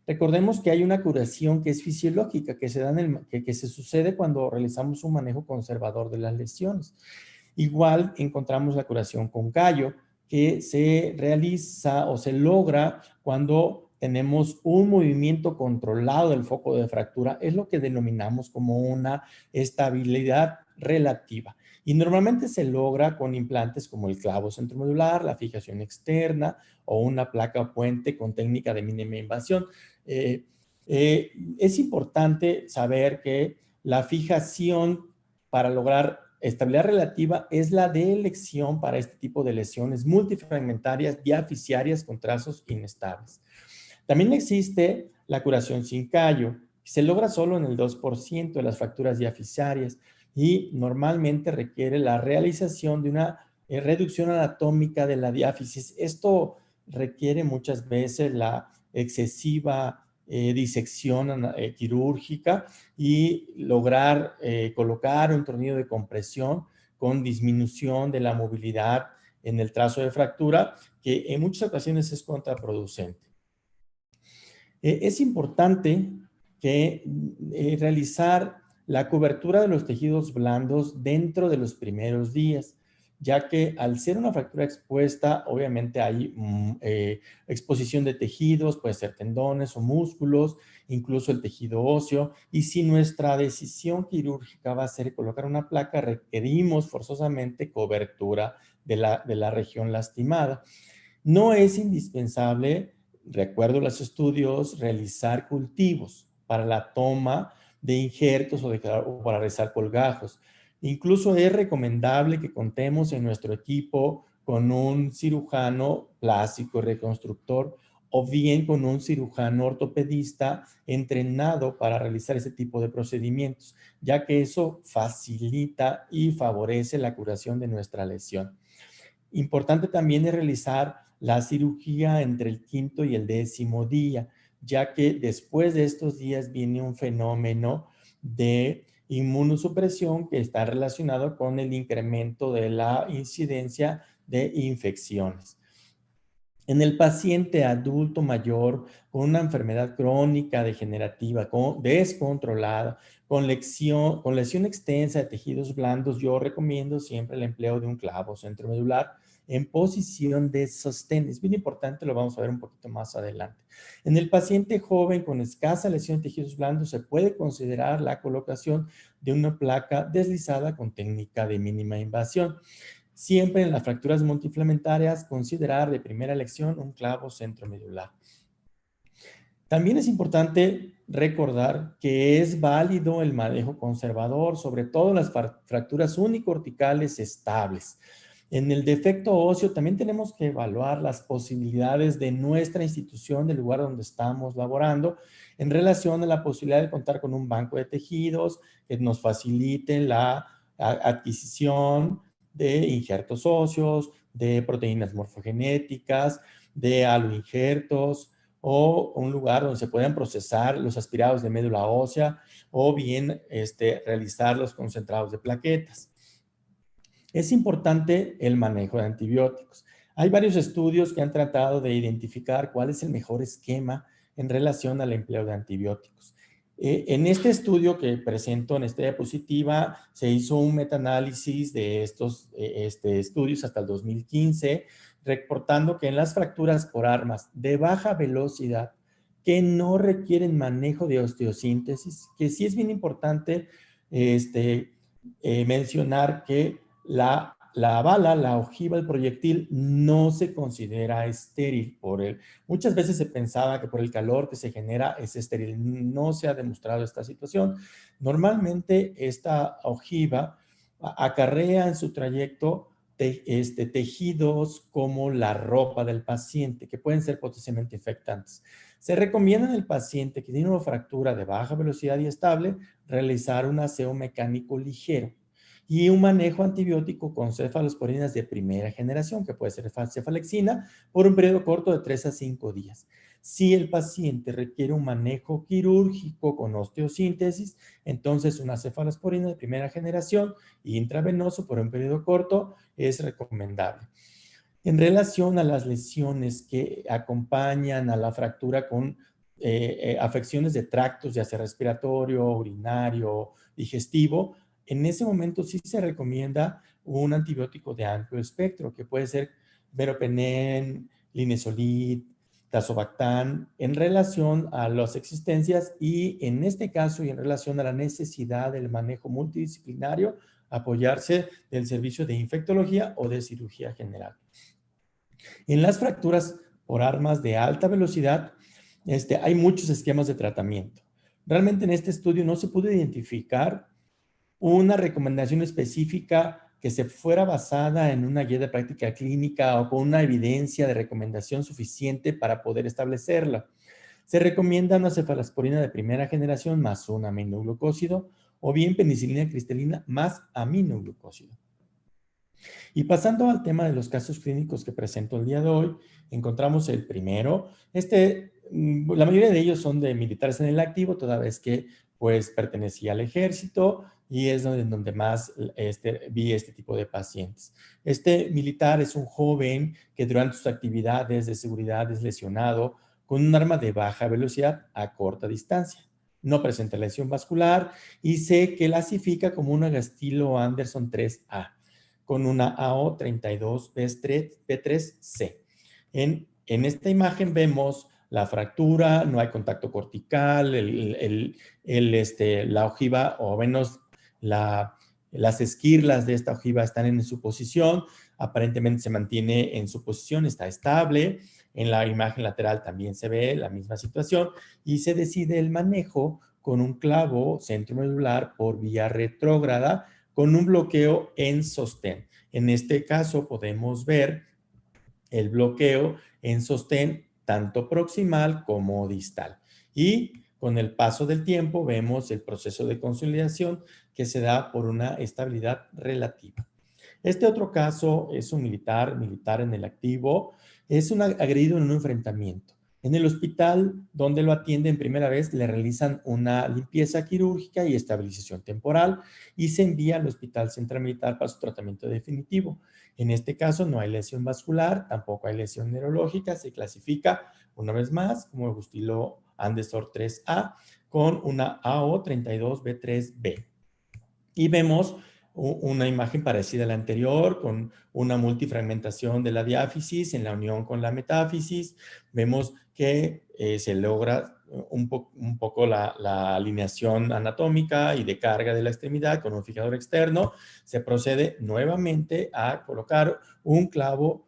Recordemos que hay una curación que es fisiológica, que se sucede cuando realizamos un manejo conservador de las lesiones. Igual encontramos la curación con callo, que se realiza o se logra cuando tenemos un movimiento controlado del foco de fractura. Es lo que denominamos como una estabilidad relativa. Y normalmente se logra con implantes como el clavo centromedular, la fijación externa o una placa puente con técnica de mínima invasión. Es importante saber que la fijación para lograr estabilidad relativa es la de elección para este tipo de lesiones multifragmentarias diaficiarias con trazos inestables. También existe la curación sin callo, que se logra solo en el 2% de las fracturas diaficiarias y normalmente requiere la realización de una reducción anatómica de la diáfisis. Esto requiere muchas veces la excesiva disección quirúrgica y lograr colocar un tornillo de compresión con disminución de la movilidad en el trazo de fractura, que en muchas ocasiones es contraproducente. Es importante que realizar la cobertura de los tejidos blandos dentro de los primeros días, ya que al ser una fractura expuesta, obviamente hay exposición de tejidos, puede ser tendones o músculos, incluso el tejido óseo, y si nuestra decisión quirúrgica va a ser colocar una placa, requerimos forzosamente cobertura de la región lastimada. No es indispensable, recuerdo los estudios, realizar cultivos para la toma de injertos o para realizar colgajos. Incluso es recomendable que contemos en nuestro equipo con un cirujano plástico reconstructor o bien con un cirujano ortopedista entrenado para realizar ese tipo de procedimientos, ya que eso facilita y favorece la curación de nuestra lesión. Importante también es realizar la cirugía entre el 5º y el 10º día, ya que después de estos días viene un fenómeno de inmunosupresión que está relacionado con el incremento de la incidencia de infecciones. En el paciente adulto mayor con una enfermedad crónica degenerativa, descontrolada, con lesión extensa de tejidos blandos, yo recomiendo siempre el empleo de un clavo centromedular en posición de sostén. Es bien importante, lo vamos a ver un poquito más adelante. En el paciente joven con escasa lesión de tejidos blandos se puede considerar la colocación de una placa deslizada con técnica de mínima invasión. Siempre en las fracturas multiflamentarias, considerar de primera elección un clavo centromedular. También es importante recordar que es válido el manejo conservador, sobre todo en las fracturas unicorticales estables. En el defecto óseo también tenemos que evaluar las posibilidades de nuestra institución, del lugar donde estamos laborando, en relación a la posibilidad de contar con un banco de tejidos que nos faciliten la adquisición de injertos óseos, de proteínas morfogenéticas, de aloinjertos, o un lugar donde se puedan procesar los aspirados de médula ósea o bien realizar los concentrados de plaquetas. Es importante el manejo de antibióticos. Hay varios estudios que han tratado de identificar cuál es el mejor esquema en relación al empleo de antibióticos. En este estudio que presento en esta diapositiva, se hizo un metaanálisis de estos estudios hasta el 2015, reportando que en las fracturas por armas de baja velocidad, que no requieren manejo de osteosíntesis, que sí es bien importante mencionar que la bala, la ojiva, el proyectil no se considera estéril muchas veces se pensaba que por el calor que se genera es estéril. No se ha demostrado esta situación. Normalmente esta ojiva acarrea en su trayecto tejidos como la ropa del paciente, que pueden ser potencialmente infectantes. Se recomienda en el paciente que tiene una fractura de baja velocidad y estable realizar un aseo mecánico ligero y un manejo antibiótico con cefalosporinas de primera generación, que puede ser cefalexina, por un periodo corto de 3 a 5 días. Si el paciente requiere un manejo quirúrgico con osteosíntesis, entonces una cefalosporina de primera generación intravenoso por un periodo corto es recomendable. En relación a las lesiones que acompañan a la fractura con afecciones de tractos, ya sea respiratorio, urinario, digestivo, en ese momento sí se recomienda un antibiótico de amplio espectro, que puede ser meropenem, linezolid, tazobactam, en relación a las existencias y en este caso y en relación a la necesidad del manejo multidisciplinario, apoyarse del servicio de infectología o de cirugía general. En las fracturas por armas de alta velocidad, hay muchos esquemas de tratamiento. Realmente en este estudio no se pudo identificar una recomendación específica que se fuera basada en una guía de práctica clínica o con una evidencia de recomendación suficiente para poder establecerla. Se recomienda una cefalosporina de primera generación más un aminoglucósido o bien penicilina cristalina más aminoglucósido. Y pasando al tema de los casos clínicos que presento el día de hoy, encontramos el primero. La mayoría de ellos son de militares en el activo, toda vez que pues pertenecía al ejército y es donde más vi este tipo de pacientes. Este militar es un joven que durante sus actividades de seguridad es lesionado con un arma de baja velocidad a corta distancia. No presenta lesión vascular y se clasifica como una Gastilo Anderson 3A con una AO 32 B3C. En esta imagen vemos la fractura, no hay contacto cortical, la ojiva, o menos las esquirlas de esta ojiva están en su posición, aparentemente se mantiene en su posición, está estable. En la imagen lateral también se ve la misma situación y se decide el manejo con un clavo centromedular por vía retrógrada con un bloqueo en sostén. En este caso podemos ver el bloqueo en sostén tanto proximal como distal. Y con el paso del tiempo vemos el proceso de consolidación que se da por una estabilidad relativa. Este otro caso es un militar en el activo, es un agredido en un enfrentamiento. En el hospital donde lo atienden primera vez le realizan una limpieza quirúrgica y estabilización temporal y se envía al Hospital Central Militar para su tratamiento definitivo. En este caso no hay lesión vascular, tampoco hay lesión neurológica, se clasifica una vez más como Gustilo Anderson 3A con una AO 32B3B. Y vemos una imagen parecida a la anterior, con una multifragmentación de la diáfisis en la unión con la metáfisis. Vemos que se logra un poco la alineación anatómica y de carga de la extremidad con un fijador externo. Se procede nuevamente a colocar un clavo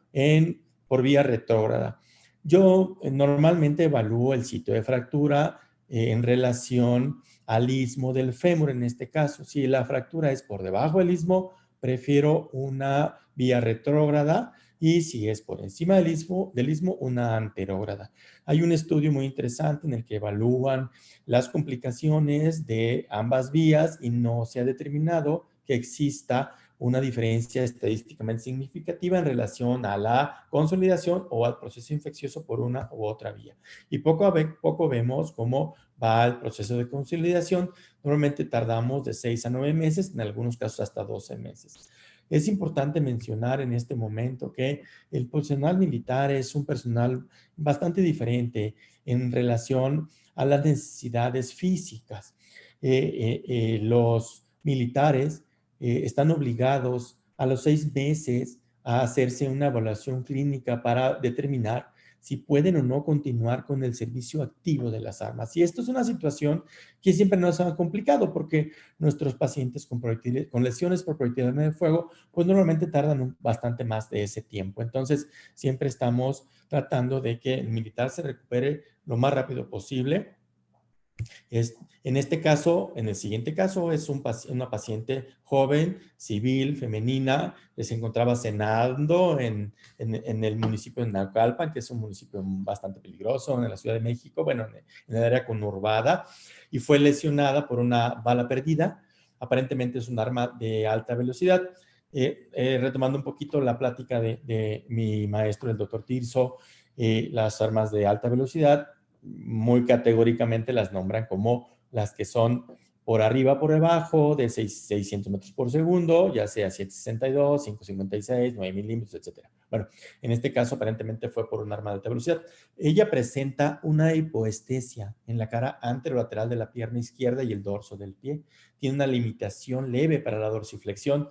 por vía retrógrada. Yo normalmente evalúo el sitio de fractura en relación al istmo del fémur en este caso. Si la fractura es por debajo del istmo, prefiero una vía retrógrada y si es por encima del istmo, una anterógrada. Hay un estudio muy interesante en el que evalúan las complicaciones de ambas vías y no se ha determinado que exista una diferencia estadísticamente significativa en relación a la consolidación o al proceso infeccioso por una u otra vía. Y poco a poco vemos cómo va el proceso de consolidación. Normalmente tardamos de 6 a 9 meses, en algunos casos hasta 12 meses. Es importante mencionar en este momento que el personal militar es un personal bastante diferente en relación a las necesidades físicas. Los militares están obligados a los 6 meses a hacerse una evaluación clínica para determinar si pueden o no continuar con el servicio activo de las armas. Y esto es una situación que siempre nos ha complicado porque nuestros pacientes con lesiones por proyectil de arma de fuego, pues normalmente tardan bastante más de ese tiempo. Entonces, siempre estamos tratando de que el militar se recupere lo más rápido posible. En este caso, en el siguiente caso, es una paciente joven, civil, femenina, que se encontraba cenando en el municipio de Naucalpan, que es un municipio bastante peligroso en la Ciudad de México, bueno, en el área conurbada, y fue lesionada por una bala perdida. Aparentemente es un arma de alta velocidad. Retomando un poquito la plática de mi maestro, el doctor Tirso, las armas de alta velocidad, muy categóricamente las nombran como las que son por arriba, por debajo de 600 metros por segundo, ya sea 762, 556, 9 milímetros, etc. Bueno, en este caso aparentemente fue por un arma de alta velocidad. Ella presenta una hipoestesia en la cara anterolateral de la pierna izquierda y el dorso del pie. Tiene una limitación leve para la dorsiflexión.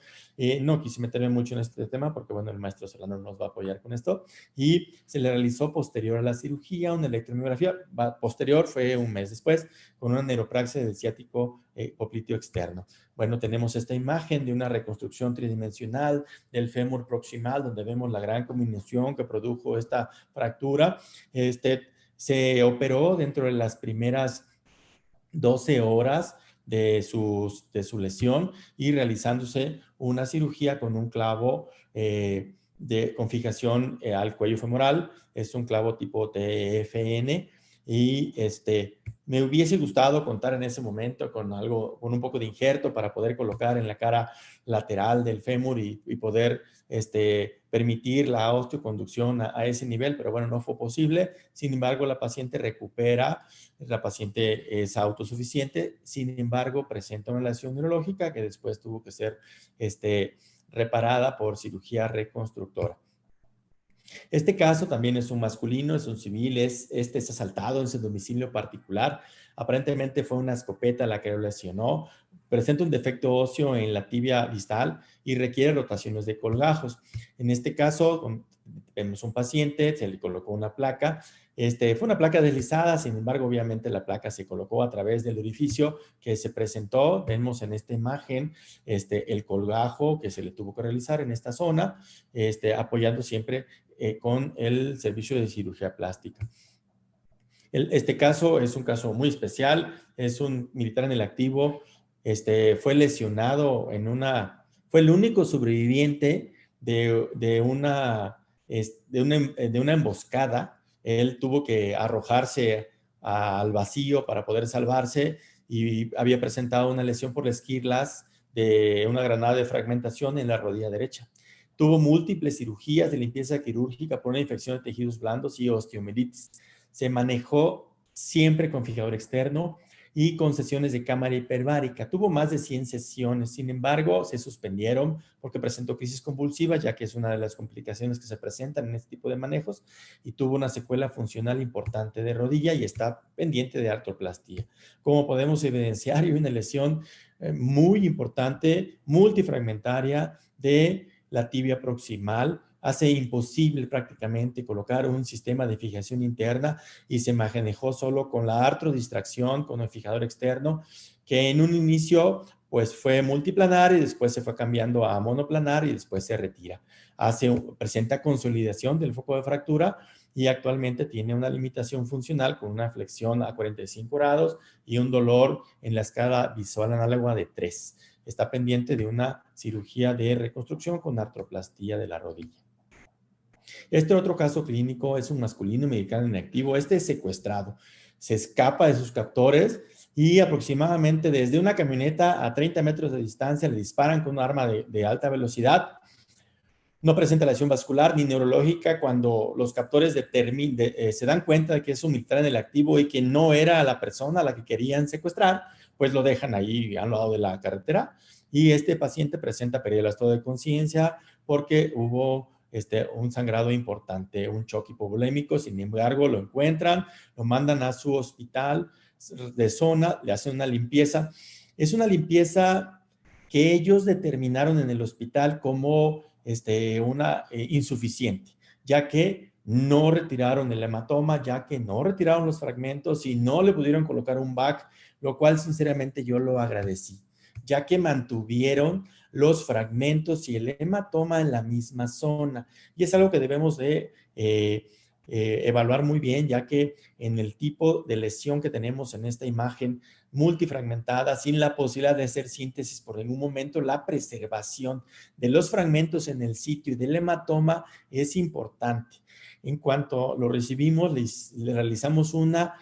No quise meterme mucho en este tema porque, bueno, el maestro Solano nos va a apoyar con esto. Y se le realizó posterior a la cirugía una electromiografía. Posterior fue un mes después con una neuropraxia del ciático popliteo externo. Bueno, tenemos esta imagen de una reconstrucción tridimensional del fémur proximal donde vemos la gran combinación que produjo esta fractura. Se operó dentro de las primeras 12 horas de su lesión y realizándose una cirugía con un clavo con fijación al cuello femoral. Es un clavo tipo TFN y me hubiese gustado contar en ese momento con un poco de injerto para poder colocar en la cara lateral del fémur y poder permitir la osteoconducción a ese nivel, pero bueno, no fue posible. Sin embargo, la paciente recupera, la paciente es autosuficiente, sin embargo, presenta una lesión neurológica que después tuvo que ser reparada por cirugía reconstructora. Este caso también es un masculino, es un civil, este es asaltado en su domicilio particular. Aparentemente fue una escopeta la que lo lesionó. Presenta un defecto óseo en la tibia distal y requiere rotaciones de colgajos. En este caso, vemos un paciente, se le colocó una placa. Fue una placa deslizada, sin embargo, obviamente la placa se colocó a través del orificio que se presentó. Vemos en esta imagen el colgajo que se le tuvo que realizar en esta zona, apoyando siempre con el servicio de cirugía plástica. Este caso es un caso muy especial, es un militar en el activo, fue lesionado fue el único sobreviviente de una emboscada. Él tuvo que arrojarse al vacío para poder salvarse y había presentado una lesión por las esquirlas de una granada de fragmentación en la rodilla derecha. Tuvo múltiples cirugías de limpieza quirúrgica por una infección de tejidos blandos y osteomielitis. Se manejó siempre con fijador externo y con sesiones de cámara hiperbárica. Tuvo más de 100 sesiones, sin embargo, se suspendieron porque presentó crisis convulsiva, ya que es una de las complicaciones que se presentan en este tipo de manejos, y tuvo una secuela funcional importante de rodilla y está pendiente de artroplastía. Como podemos evidenciar, hay una lesión muy importante, multifragmentaria de la tibia proximal. Hace imposible prácticamente colocar un sistema de fijación interna y se manejó solo con la artrodistracción, con el fijador externo, que en un inicio pues fue multiplanar y después se fue cambiando a monoplanar y después se retira. Presenta consolidación del foco de fractura y actualmente tiene una limitación funcional con una flexión a 45 grados y un dolor en la escala visual análoga de 3. Está pendiente de una cirugía de reconstrucción con artroplastía de la rodilla. Este otro caso clínico es un masculino militar en activo. Es secuestrado. Se escapa de sus captores y aproximadamente desde una camioneta a 30 metros de distancia le disparan con un arma de alta velocidad. No presenta lesión vascular ni neurológica. Cuando los captores se dan cuenta de que es un militar en el activo y que no era la persona a la que querían secuestrar, pues lo dejan ahí al lado de la carretera. Y este paciente presenta pérdida del estado de conciencia porque hubo un sangrado importante, un choque hipovolémico. Sin embargo, lo encuentran, lo mandan a su hospital de zona, le hacen una limpieza. Es una limpieza que ellos determinaron en el hospital como una insuficiente, ya que no retiraron el hematoma, ya que no retiraron los fragmentos y no le pudieron colocar un VAC, lo cual sinceramente yo lo agradecí, ya que mantuvieron los fragmentos y el hematoma en la misma zona. Y es algo que debemos de evaluar muy bien, ya que en el tipo de lesión que tenemos en esta imagen multifragmentada, sin la posibilidad de hacer síntesis por ningún momento, la preservación de los fragmentos en el sitio y del hematoma es importante. En cuanto lo recibimos, le realizamos una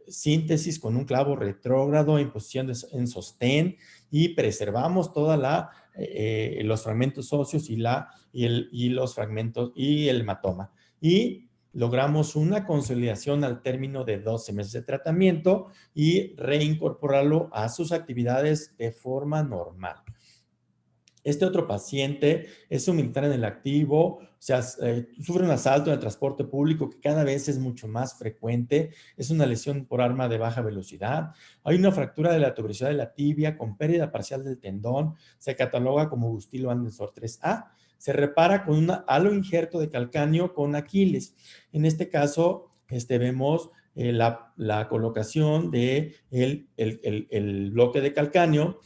síntesis con un clavo retrógrado en posición en sostén y preservamos los fragmentos óseos y los fragmentos y el hematoma. Y logramos una consolidación al término de 12 meses de tratamiento y reincorporarlo a sus actividades de forma normal. Este otro paciente es un militar en el activo, o sea, sufre un asalto en el transporte público que cada vez es mucho más frecuente. Es una lesión por arma de baja velocidad. Hay una fractura de la tuberosidad de la tibia con pérdida parcial del tendón. Se cataloga como Gustilo Anderson 3A. Se repara con un aloinjerto de calcáneo con Aquiles. En este caso, vemos la colocación del el bloque de calcáneo.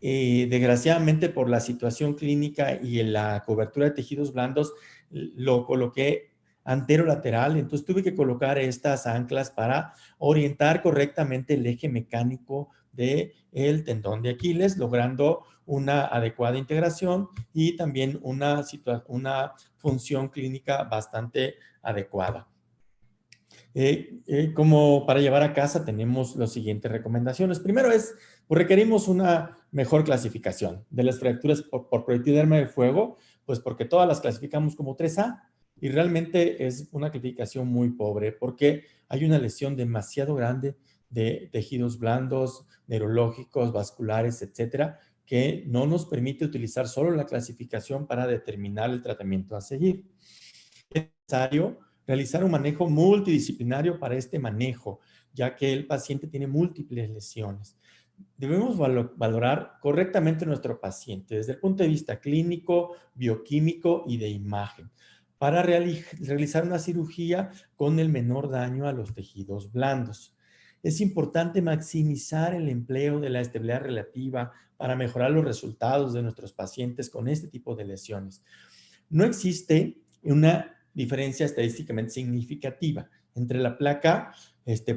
Desgraciadamente, por la situación clínica y en la cobertura de tejidos blandos, lo coloqué anterolateral, entonces tuve que colocar estas anclas para orientar correctamente el eje mecánico del tendón de Aquiles, logrando una adecuada integración y también una función clínica bastante adecuada. Como para llevar a casa tenemos las siguientes recomendaciones. Primero pues requerimos una mejor clasificación de las fracturas por proyectil de arma de fuego, pues porque todas las clasificamos como 3A y realmente es una clasificación muy pobre porque hay una lesión demasiado grande de tejidos blandos, neurológicos, vasculares, etcétera, que no nos permite utilizar solo la clasificación para determinar el tratamiento a seguir. necesario realizar un manejo multidisciplinario para este manejo, ya que el paciente tiene múltiples lesiones. Debemos valorar correctamente nuestro paciente desde el punto de vista clínico, bioquímico y de imagen para realizar una cirugía con el menor daño a los tejidos blandos. Es importante maximizar el empleo de la estabilidad relativa para mejorar los resultados de nuestros pacientes con este tipo de lesiones. No existe una diferencia estadísticamente significativa entre la placa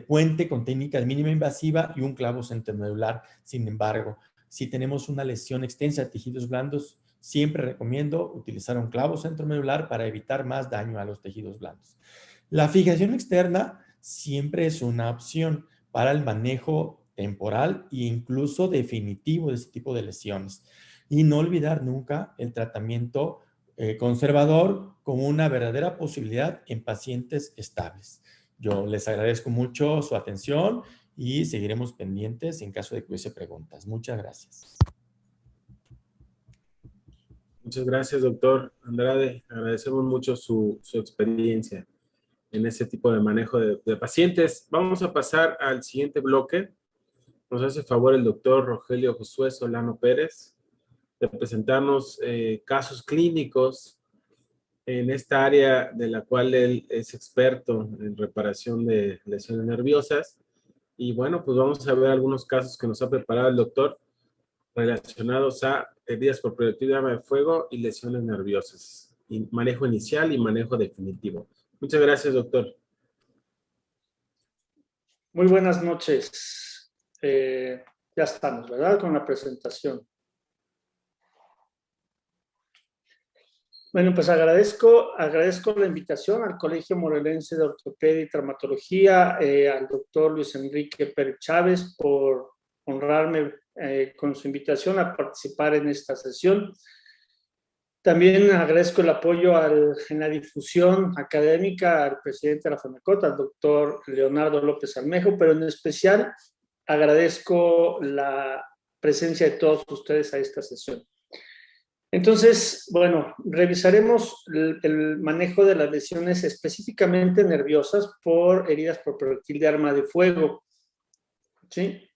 puente con técnica de mínima invasiva y un clavo centromedular. Sin embargo, si tenemos una lesión extensa de tejidos blandos, siempre recomiendo utilizar un clavo centromedular para evitar más daño a los tejidos blandos. La fijación externa siempre es una opción para el manejo temporal e incluso definitivo de este tipo de lesiones. Y no olvidar nunca el tratamiento conservador como una verdadera posibilidad en pacientes estables. Yo les agradezco mucho su atención y seguiremos pendientes en caso de que hubiese preguntas. Muchas gracias. Muchas gracias, doctor Andrade. Agradecemos mucho su experiencia en ese tipo de manejo de pacientes. Vamos a pasar al siguiente bloque. Nos hace favor el doctor Rogelio Josué Solano Pérez de presentarnos casos clínicos en esta área de la cual él es experto en reparación de lesiones nerviosas. Y bueno, pues vamos a ver algunos casos que nos ha preparado el doctor relacionados a heridas por proyectil de arma de fuego y lesiones nerviosas. Y manejo inicial y manejo definitivo. Muchas gracias, doctor. Muy buenas noches. Ya estamos, ¿verdad? Con la presentación. Bueno, pues agradezco la invitación al Colegio Morelense de Ortopedia y Traumatología, al doctor Luis Enrique Pérez Chávez por honrarme con su invitación a participar en esta sesión. También agradezco el apoyo en la difusión académica al presidente de la FENACOT, al doctor Leonardo López Almejo, pero en especial agradezco la presencia de todos ustedes a esta sesión. Entonces, bueno, revisaremos el manejo de las lesiones específicamente nerviosas por heridas por proyectil de arma de fuego. ¿Sí?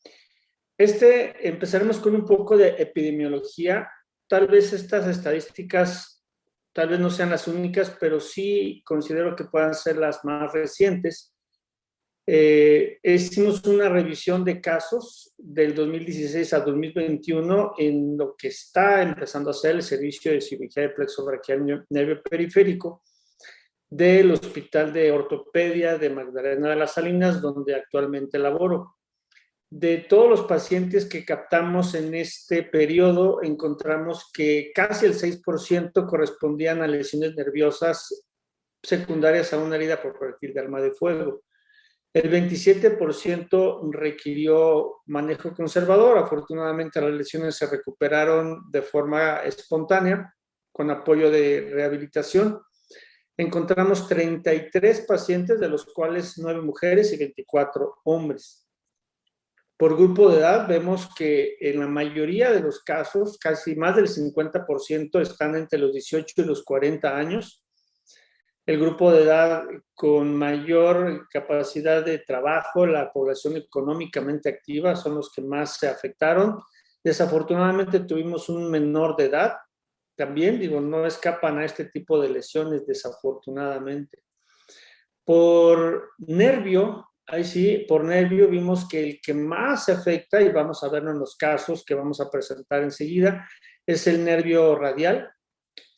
Empezaremos con un poco de epidemiología. Tal vez estas estadísticas, tal vez no sean las únicas, pero sí considero que puedan ser las más recientes. Hicimos una revisión de casos del 2016 a 2021 en lo que está empezando a hacer el servicio de cirugía de plexo braquial nervio periférico del Hospital de Ortopedia de Magdalena de las Salinas, donde actualmente laboro. De todos los pacientes que captamos en este periodo, encontramos que casi el 6% correspondían a lesiones nerviosas secundarias a una herida por proyectil de arma de fuego. El 27% requirió manejo conservador. Afortunadamente, las lesiones se recuperaron de forma espontánea, con apoyo de rehabilitación. Encontramos 33 pacientes, de los cuales 9 mujeres y 24 hombres. Por grupo de edad, vemos que en la mayoría de los casos, casi más del 50% están entre los 18 y los 40 años. El grupo de edad con mayor capacidad de trabajo, la población económicamente activa, son los que más se afectaron. Desafortunadamente tuvimos un menor de edad también, no escapan a este tipo de lesiones desafortunadamente. Por nervio, ahí sí, por nervio vimos que el que más se afecta, y vamos a verlo en los casos que vamos a presentar enseguida, es el nervio radial.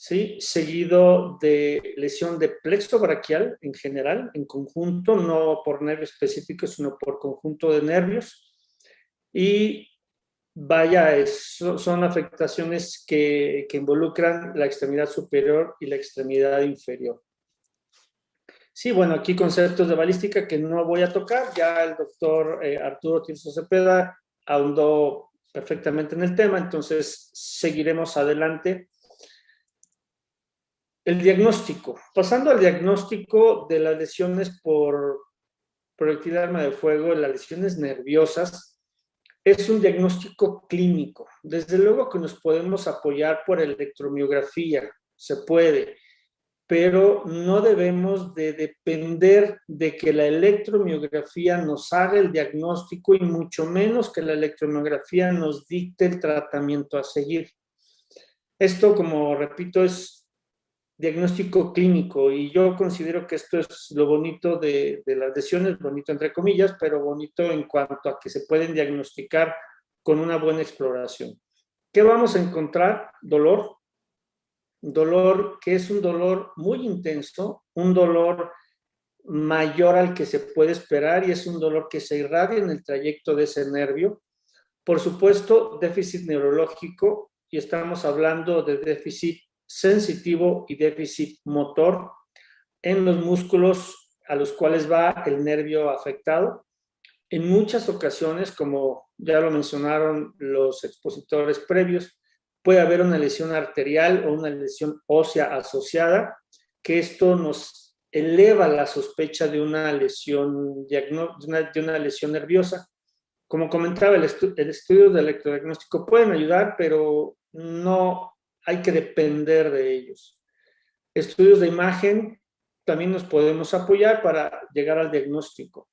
¿Sí? Seguido de lesión de plexo braquial en general, en conjunto, no por nervio específico, sino por conjunto de nervios. Y vaya, son afectaciones que involucran la extremidad superior y la extremidad inferior. Sí, bueno, aquí conceptos de balística que no voy a tocar, ya el doctor Arturo Tirso Cepeda ahondó perfectamente en el tema, entonces seguiremos adelante. El diagnóstico. Pasando al diagnóstico de las lesiones por proyectil de arma de fuego, las lesiones nerviosas, es un diagnóstico clínico. Desde luego que nos podemos apoyar por electromiografía, se puede. pero no debemos de depender de que la electromiografía nos haga el diagnóstico y mucho menos que la electromiografía nos dicte el tratamiento a seguir. Esto, como repito, es diagnóstico clínico y yo considero que esto es lo bonito de las lesiones, bonito entre comillas, pero bonito en cuanto a que se pueden diagnosticar con una buena exploración. ¿Qué vamos a encontrar? Dolor. Dolor que es un dolor muy intenso, un dolor mayor al que se puede esperar y es un dolor que se irradia en el trayecto de ese nervio. Por supuesto, déficit neurológico, y estamos hablando de déficit sensitivo y déficit motor en los músculos a los cuales va el nervio afectado. En muchas ocasiones, como ya lo mencionaron los expositores previos, puede haber una lesión arterial o una lesión ósea asociada, que esto nos eleva la sospecha de una lesión, de una lesión nerviosa. Como comentaba, el estudio de electrodiagnóstico pueden ayudar, pero no hay que depender de ellos. Estudios de imagen también nos podemos apoyar para llegar al diagnóstico.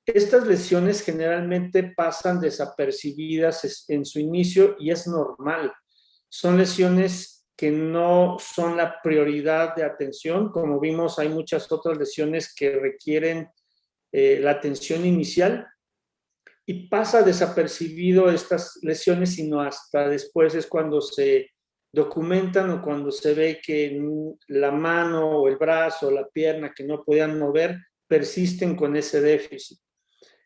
Estas lesiones generalmente pasan desapercibidas en su inicio y es normal. Son lesiones que no son la prioridad de atención. Como vimos, hay muchas otras lesiones que requieren la atención inicial y pasa desapercibido estas lesiones, sino hasta después es cuando se documentan o cuando se ve que la mano o el brazo o la pierna que no podían mover persisten con ese déficit.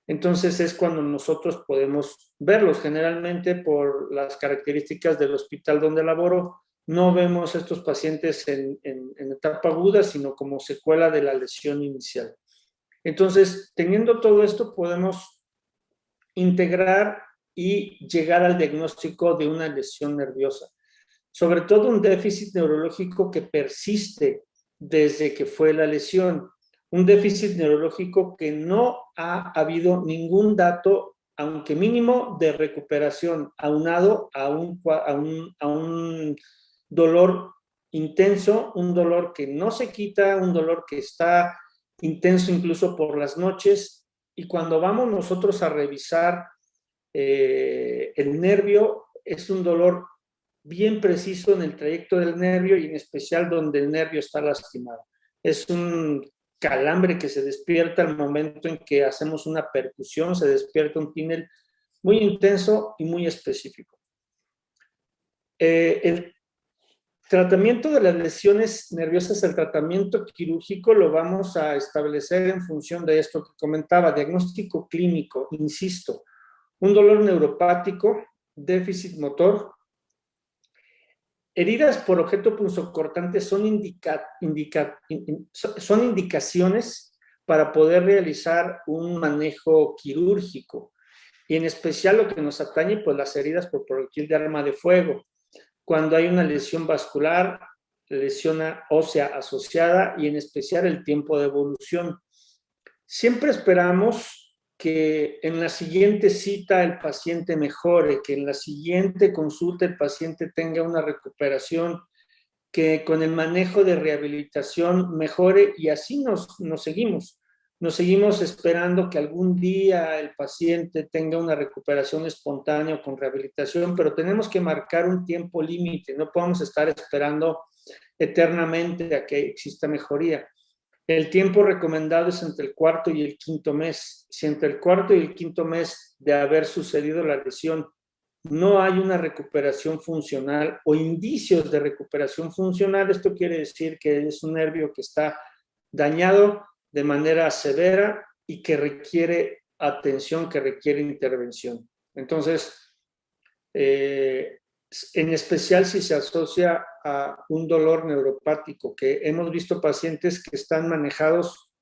Entonces es cuando nosotros podemos verlos. Generalmente por las características del hospital donde laboro, no vemos a estos pacientes en etapa aguda, sino como secuela de la lesión inicial. Entonces, teniendo todo esto, podemos integrar y llegar al diagnóstico de una lesión nerviosa. Sobre todo un déficit neurológico que persiste desde que fue la lesión. Un déficit neurológico que no ha habido ningún dato, aunque mínimo, de recuperación, aunado a un dolor intenso, un dolor que no se quita, un dolor que está intenso incluso por las noches. Y cuando vamos nosotros a revisar el nervio, es un dolor bien preciso en el trayecto del nervio y en especial donde el nervio está lastimado. Es un calambre que se despierta al momento en que hacemos una percusión, se despierta un túnel muy intenso y muy específico. El tratamiento de las lesiones nerviosas, el tratamiento quirúrgico lo vamos a establecer en función de esto que comentaba, diagnóstico clínico, insisto, un dolor neuropático, déficit motor. Heridas por objeto punzocortante son indicaciones para poder realizar un manejo quirúrgico. Y en especial lo que nos atañe, pues las heridas por proyectil de arma de fuego. Cuando hay una lesión vascular, lesión ósea asociada y en especial el tiempo de evolución. Siempre esperamos que en la siguiente cita el paciente mejore, que en la siguiente consulta el paciente tenga una recuperación, que con el manejo de rehabilitación mejore y así nos seguimos. Nos seguimos esperando que algún día el paciente tenga una recuperación espontánea con rehabilitación, pero tenemos que marcar un tiempo límite, no podemos estar esperando eternamente a que exista mejoría. El tiempo recomendado es entre el cuarto y el quinto mes. Si entre el cuarto y el quinto mes de haber sucedido la lesión no hay una recuperación funcional o indicios de recuperación funcional, esto quiere decir que es un nervio que está dañado de manera severa y que requiere atención, que requiere intervención. Entonces, en especial si se asocia a un dolor neuropático, que hemos visto pacientes que están manejados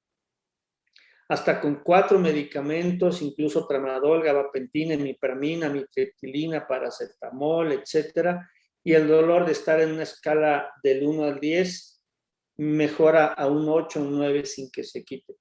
hasta con 4 medicamentos, incluso tramadol, gabapentina, imipramina, amitriptilina, paracetamol, etcétera, y el dolor de estar en una escala del 1 al 10 mejora a un 8, un 9 sin que se quite.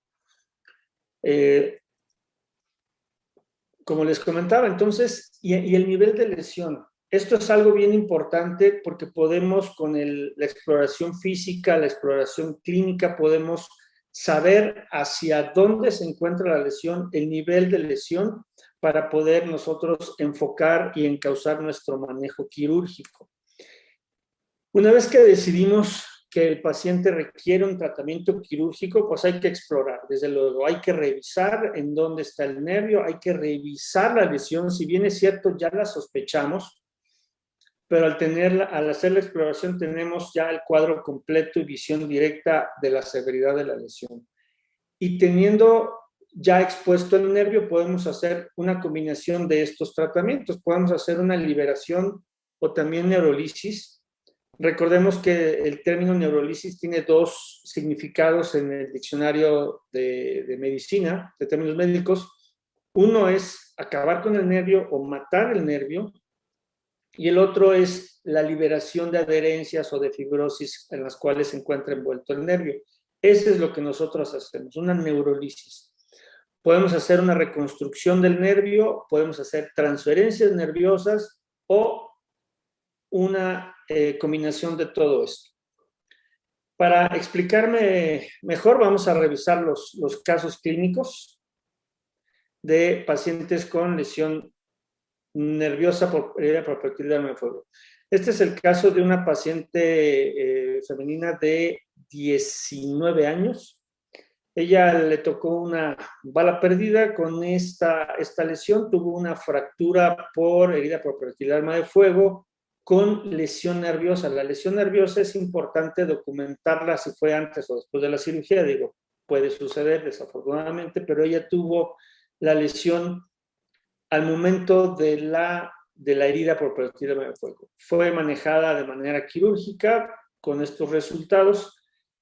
Como les comentaba, entonces, y el nivel de lesión. Esto es algo bien importante porque podemos con la exploración física, la exploración clínica, podemos saber hacia dónde se encuentra la lesión, el nivel de lesión, para poder nosotros enfocar y encauzar nuestro manejo quirúrgico. Una vez que decidimos que el paciente requiere un tratamiento quirúrgico, pues hay que explorar, desde luego, hay que revisar en dónde está el nervio, hay que revisar la lesión, si bien es cierto, ya la sospechamos, pero al hacer la exploración tenemos ya el cuadro completo y visión directa de la severidad de la lesión. Y teniendo ya expuesto el nervio, podemos hacer una combinación de estos tratamientos. Podemos hacer una liberación o también neurolisis. Recordemos que el término neurolisis tiene dos significados en el diccionario de medicina, de términos médicos. Uno es acabar con el nervio o matar el nervio, y el otro es la liberación de adherencias o de fibrosis en las cuales se encuentra envuelto el nervio. Eso es lo que nosotros hacemos, una neurolisis. Podemos hacer una reconstrucción del nervio, podemos hacer transferencias nerviosas o una combinación de todo esto. Para explicarme mejor, vamos a revisar los casos clínicos de pacientes con lesión nerviosa por herida por proyectil de arma de fuego. Este es el caso de una paciente femenina de 19 años. Ella le tocó una bala perdida con esta lesión, tuvo una fractura por herida por proyectil de arma de fuego con lesión nerviosa. La lesión nerviosa es importante documentarla si fue antes o después de la cirugía, digo, puede suceder desafortunadamente, pero ella tuvo la lesión al momento de la herida por proyectil de arma de fuego. Fue manejada de manera quirúrgica con estos resultados.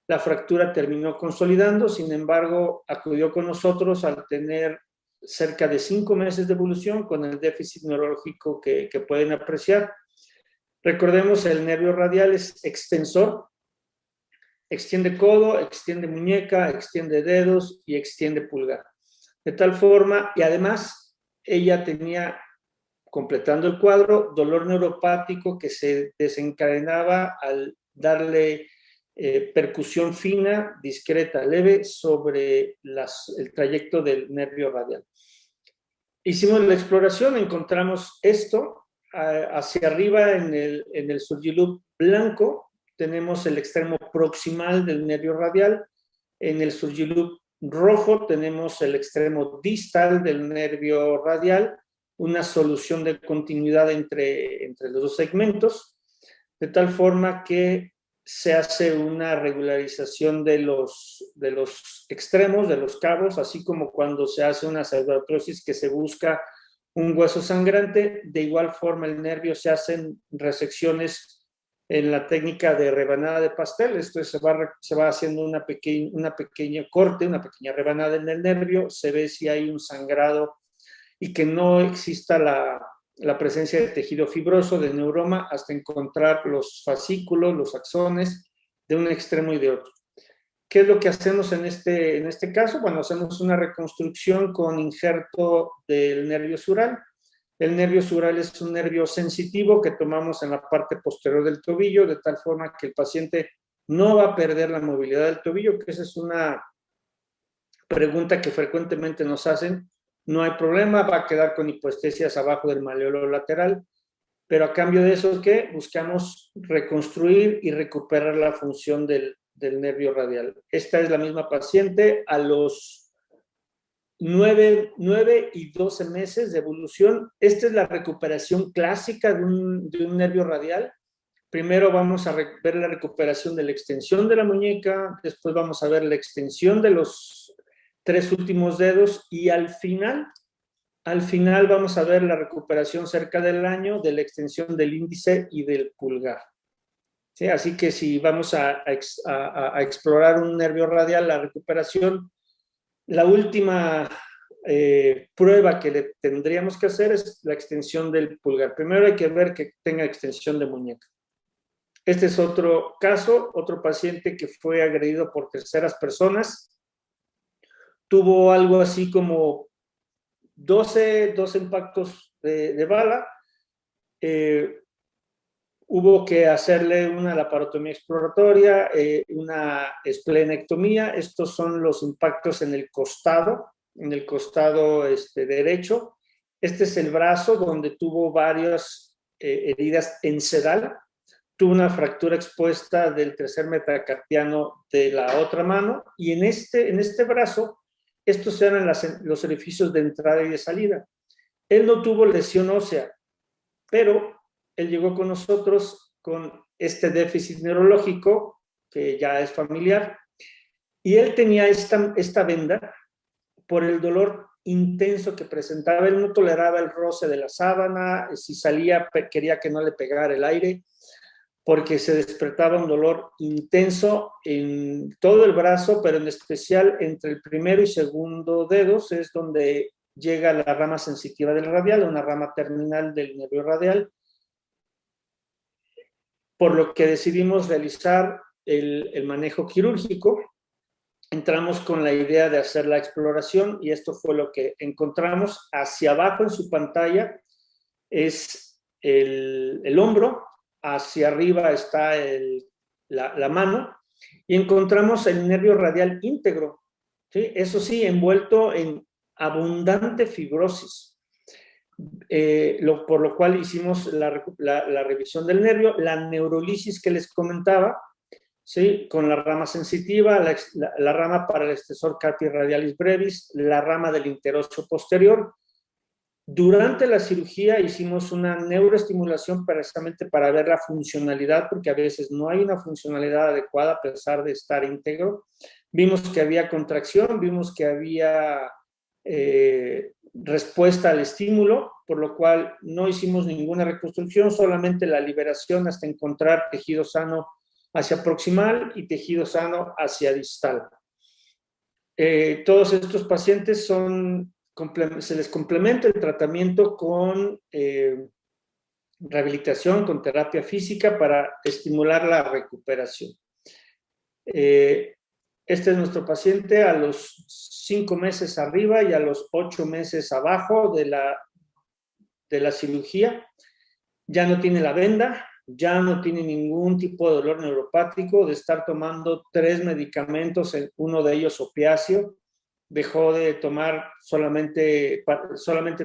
La fractura terminó consolidando, sin embargo, acudió con nosotros al tener cerca de 5 meses de evolución con el déficit neurológico que pueden apreciar. Recordemos, el nervio radial es extensor, extiende codo, extiende muñeca, extiende dedos y extiende pulgar. De tal forma, y además, ella tenía, completando el cuadro, dolor neuropático que se desencadenaba al darle percusión fina, discreta, leve sobre el trayecto del nervio radial. Hicimos la exploración, encontramos esto. Hacia arriba en el surgiloop blanco tenemos el extremo proximal del nervio radial. En el surgiloop rojo tenemos el extremo distal del nervio radial, una solución de continuidad entre los dos segmentos, de tal forma que se hace una regularización de los extremos, de los cabos, así como cuando se hace una pseudoartrosis que se busca un hueso sangrante. De igual forma el nervio se hacen resecciones en la técnica de rebanada de pastel. Esto se va haciendo una pequeña corte, una pequeña rebanada en el nervio, se ve si hay un sangrado y que no exista la presencia de tejido fibroso, de neuroma, hasta encontrar los fascículos, los axones de un extremo y de otro. ¿Qué es lo que hacemos en este caso? Bueno, hacemos una reconstrucción con injerto del nervio sural. El nervio sural es un nervio sensitivo que tomamos en la parte posterior del tobillo, de tal forma que el paciente no va a perder la movilidad del tobillo, que esa es una pregunta que frecuentemente nos hacen. No hay problema, va a quedar con hipoestesias abajo del malleolo lateral, pero a cambio de eso, ¿qué? Buscamos reconstruir y recuperar la función del nervio radial. Esta es la misma paciente a los 9 y 12 meses de evolución. Esta es la recuperación clásica de un nervio radial. Primero vamos a ver la recuperación de la extensión de la muñeca, después vamos a ver la extensión de los 3 últimos dedos y al final vamos a ver la recuperación cerca del año de la extensión del índice y del pulgar. ¿Sí? Así que si vamos a explorar un nervio radial, la recuperación, la última prueba que le tendríamos que hacer es la extensión del pulgar. Primero hay que ver que tenga extensión de muñeca. Este es otro caso, otro paciente que fue agredido por terceras personas. Tuvo algo así como 12 impactos de bala. Hubo que hacerle una laparotomía exploratoria, una esplenectomía. Estos son los impactos en el costado derecho. Este es el brazo donde tuvo varias heridas en sedal. Tuvo una fractura expuesta del tercer metacarpiano de la otra mano, y en este brazo, estos eran los orificios de entrada y de salida. Él no tuvo lesión ósea, pero él llegó con nosotros con este déficit neurológico, que ya es familiar, y él tenía esta venda por el dolor intenso que presentaba. Él no toleraba el roce de la sábana, si salía quería que no le pegara el aire, porque se despertaba un dolor intenso en todo el brazo, pero en especial entre el primero y segundo dedos, es donde llega la rama sensitiva del radial, una rama terminal del nervio radial, por lo que decidimos realizar el manejo quirúrgico. Entramos con la idea de hacer la exploración, y esto fue lo que encontramos. Hacia abajo en su pantalla es el hombro, hacia arriba está la mano, y encontramos el nervio radial íntegro, ¿sí? Eso sí, envuelto en abundante fibrosis, por lo cual hicimos la revisión del nervio, la neurolisis que les comentaba, ¿sí? Con la rama sensitiva, la rama para el extensor carpi radialis brevis, la rama del interóseo posterior. Durante la cirugía hicimos una neuroestimulación precisamente para ver la funcionalidad, porque a veces no hay una funcionalidad adecuada a pesar de estar íntegro. Vimos que había contracción, vimos que había respuesta al estímulo, por lo cual no hicimos ninguna reconstrucción, solamente la liberación hasta encontrar tejido sano hacia proximal y tejido sano hacia distal. Todos estos pacientes se les complementa el tratamiento con rehabilitación, con terapia física para estimular la recuperación. Este es nuestro paciente a los 5 meses arriba y a los 8 meses abajo de la cirugía. Ya no tiene la venda, ya no tiene ningún tipo de dolor neuropático, de estar tomando 3 medicamentos, uno de ellos opiáceo. Dejó de tomar, solamente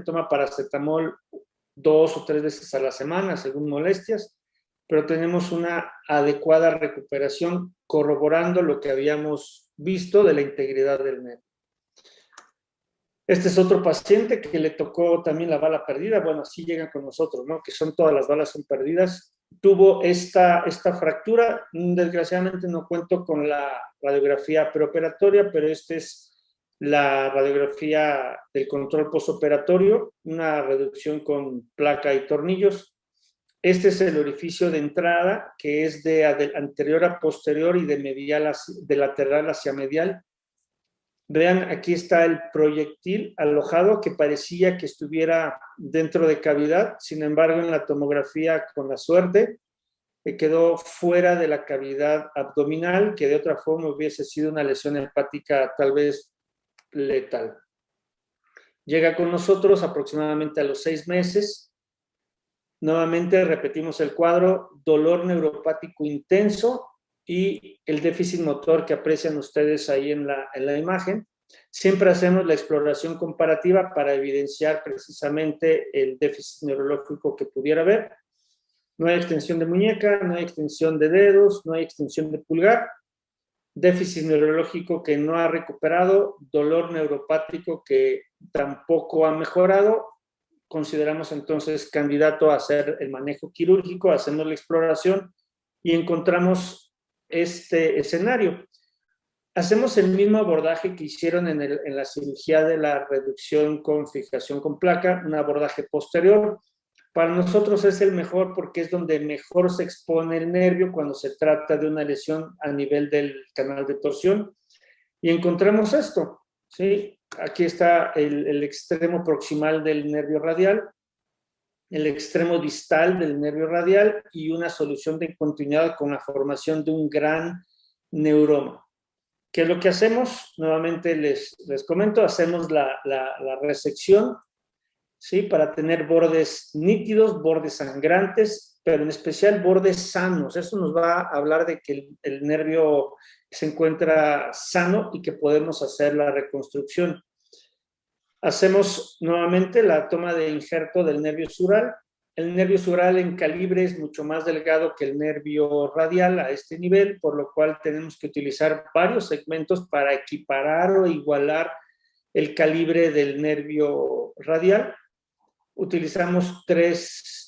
toma paracetamol 2 o 3 veces a la semana, según molestias, pero tenemos una adecuada recuperación, corroborando lo que habíamos visto de la integridad del nervio. Este es otro paciente que le tocó también la bala perdida. Bueno, así llegan con nosotros, ¿no? Que todas las balas son perdidas. Tuvo esta fractura. Desgraciadamente no cuento con la radiografía preoperatoria, pero esta es la radiografía del control postoperatorio, una reducción con placa y tornillos. Este es el orificio de entrada, que es de anterior a posterior y de lateral hacia medial. Vean, aquí está el proyectil alojado que parecía que estuviera dentro de cavidad. Sin embargo, en la tomografía, con la suerte, quedó fuera de la cavidad abdominal, que de otra forma hubiese sido una lesión hepática tal vez letal. Llega con nosotros aproximadamente a los 6 meses. Nuevamente repetimos el cuadro: dolor neuropático intenso y el déficit motor que aprecian ustedes ahí en la imagen. Siempre hacemos la exploración comparativa para evidenciar precisamente el déficit neurológico que pudiera haber. No hay extensión de muñeca, no hay extensión de dedos, no hay extensión de pulgar. Déficit neurológico que no ha recuperado, dolor neuropático que tampoco ha mejorado. Consideramos entonces candidato a hacer el manejo quirúrgico, hacemos la exploración y encontramos este escenario. Hacemos el mismo abordaje que hicieron en la cirugía de la reducción con fijación con placa, un abordaje posterior. Para nosotros es el mejor porque es donde mejor se expone el nervio cuando se trata de una lesión a nivel del canal de torsión. Y encontramos esto, ¿sí? Aquí está el extremo proximal del nervio radial, el extremo distal del nervio radial y una solución de continuidad con la formación de un gran neuroma. ¿Qué es lo que hacemos? Nuevamente les comento, hacemos la resección, ¿sí? Para tener bordes nítidos, bordes sangrantes, pero en especial bordes sanos. Eso nos va a hablar de que el nervio se encuentra sano y que podemos hacer la reconstrucción. Hacemos nuevamente la toma de injerto del nervio sural. El nervio sural en calibre es mucho más delgado que el nervio radial a este nivel, por lo cual tenemos que utilizar varios segmentos para equiparar o igualar el calibre del nervio radial. Utilizamos tres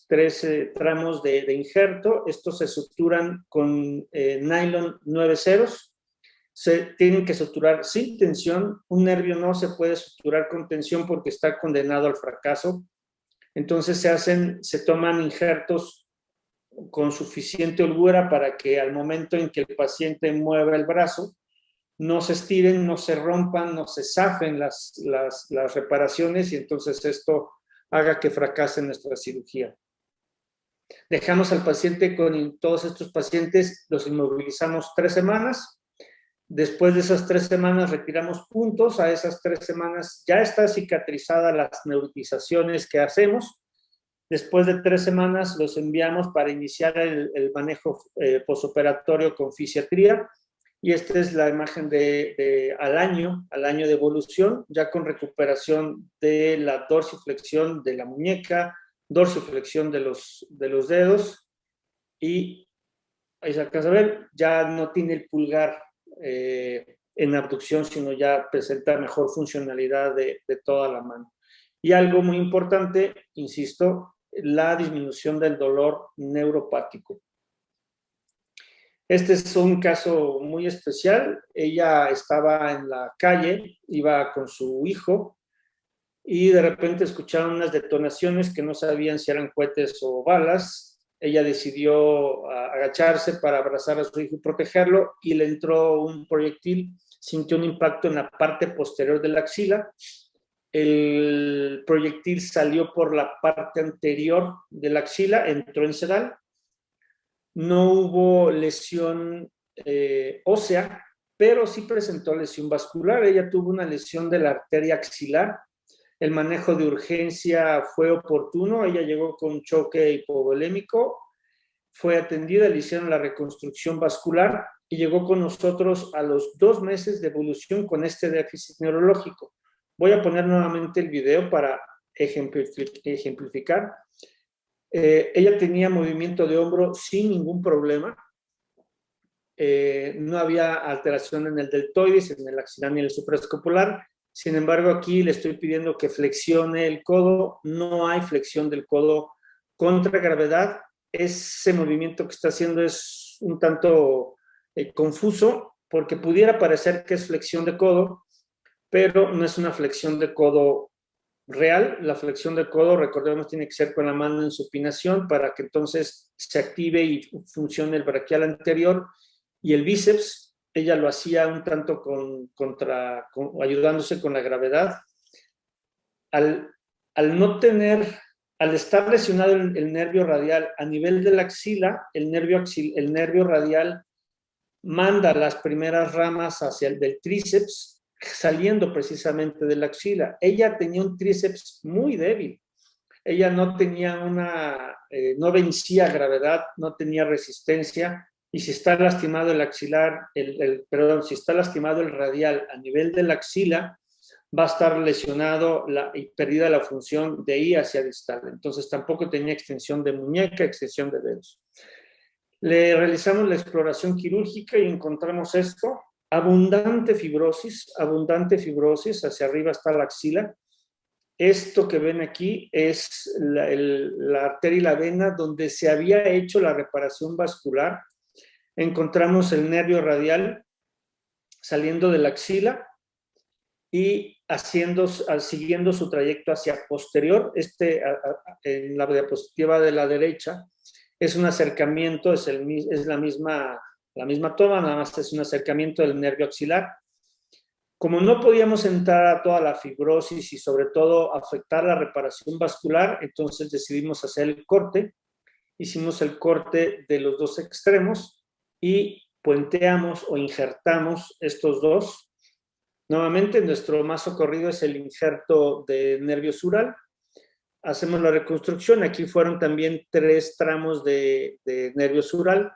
tramos de injerto. Estos se suturan con nylon 9 ceros. Se tienen que suturar sin tensión. Un nervio no se puede suturar con tensión porque está condenado al fracaso. Entonces se toman injertos con suficiente holgura para que al momento en que el paciente mueva el brazo, no se estiren, no se rompan, no se zafen las reparaciones, y entonces esto haga que fracase nuestra cirugía. Dejamos al paciente con todos estos pacientes, los inmovilizamos 3 semanas. Después de esas 3 semanas retiramos puntos. A esas 3 semanas ya está cicatrizada las neuritizaciones que hacemos. Después de 3 semanas los enviamos para iniciar el manejo posoperatorio con fisiatría. Y esta es la imagen al año de evolución, ya con recuperación de la dorsiflexión de la muñeca, dorsiflexión de los dedos, y ahí se alcanza a ver, ya no tiene el pulgar en abducción, sino ya presenta mejor funcionalidad de toda la mano. Y algo muy importante, insisto, la disminución del dolor neuropático. Este es un caso muy especial. Ella estaba en la calle, iba con su hijo, y de repente escucharon unas detonaciones que no sabían si eran cohetes o balas. Ella decidió agacharse para abrazar a su hijo y protegerlo, y le entró un proyectil, sintió un impacto en la parte posterior de la axila. El proyectil salió por la parte anterior de la axila, entró en sedal. No hubo lesión ósea, pero sí presentó lesión vascular. Ella tuvo una lesión de la arteria axilar. El manejo de urgencia fue oportuno. Ella llegó con choque hipovolémico, fue atendida, le hicieron la reconstrucción vascular y llegó con nosotros a los 2 meses de evolución con este déficit neurológico. Voy a poner nuevamente el video para ejemplificar. Ella tenía movimiento de hombro sin ningún problema. No había alteración en el deltoides, en el axilar ni en el supraescapular. Sin embargo, aquí le estoy pidiendo que flexione el codo. No hay flexión del codo contra gravedad. Ese movimiento que está haciendo es un tanto confuso, porque pudiera parecer que es flexión de codo, pero no es una flexión de codo real. La flexión de codo, recordemos, tiene que ser con la mano en supinación para que entonces se active y funcione el braquial anterior y el bíceps. Ella lo hacía un tanto ayudándose con la gravedad. Al estar lesionado el nervio radial a nivel de la axila, el nervio radial manda las primeras ramas hacia el del tríceps, saliendo precisamente de la axila. Ella tenía un tríceps muy débil. Ella no tenía no vencía gravedad, no tenía resistencia, y si está lastimado el axilar, si está lastimado el radial a nivel de la axila, va a estar lesionado y perdida la función de ahí hacia distal. Entonces tampoco tenía extensión de muñeca, extensión de dedos. Le realizamos la exploración quirúrgica y encontramos esto. Abundante fibrosis, hacia arriba está la axila. Esto que ven aquí es la arteria y la vena donde se había hecho la reparación vascular. Encontramos el nervio radial saliendo de la axila y siguiendo su trayecto hacia posterior. En la diapositiva de la derecha es un acercamiento, es la misma toma, nada más es un acercamiento del nervio axilar. Como no podíamos entrar a toda la fibrosis y sobre todo afectar la reparación vascular, entonces decidimos hacer el corte. Hicimos el corte de los 2 extremos y puenteamos o injertamos estos 2. Nuevamente, nuestro más socorrido es el injerto de nervio sural. hacemos la reconstrucción. Aquí fueron también 3 tramos de nervio sural.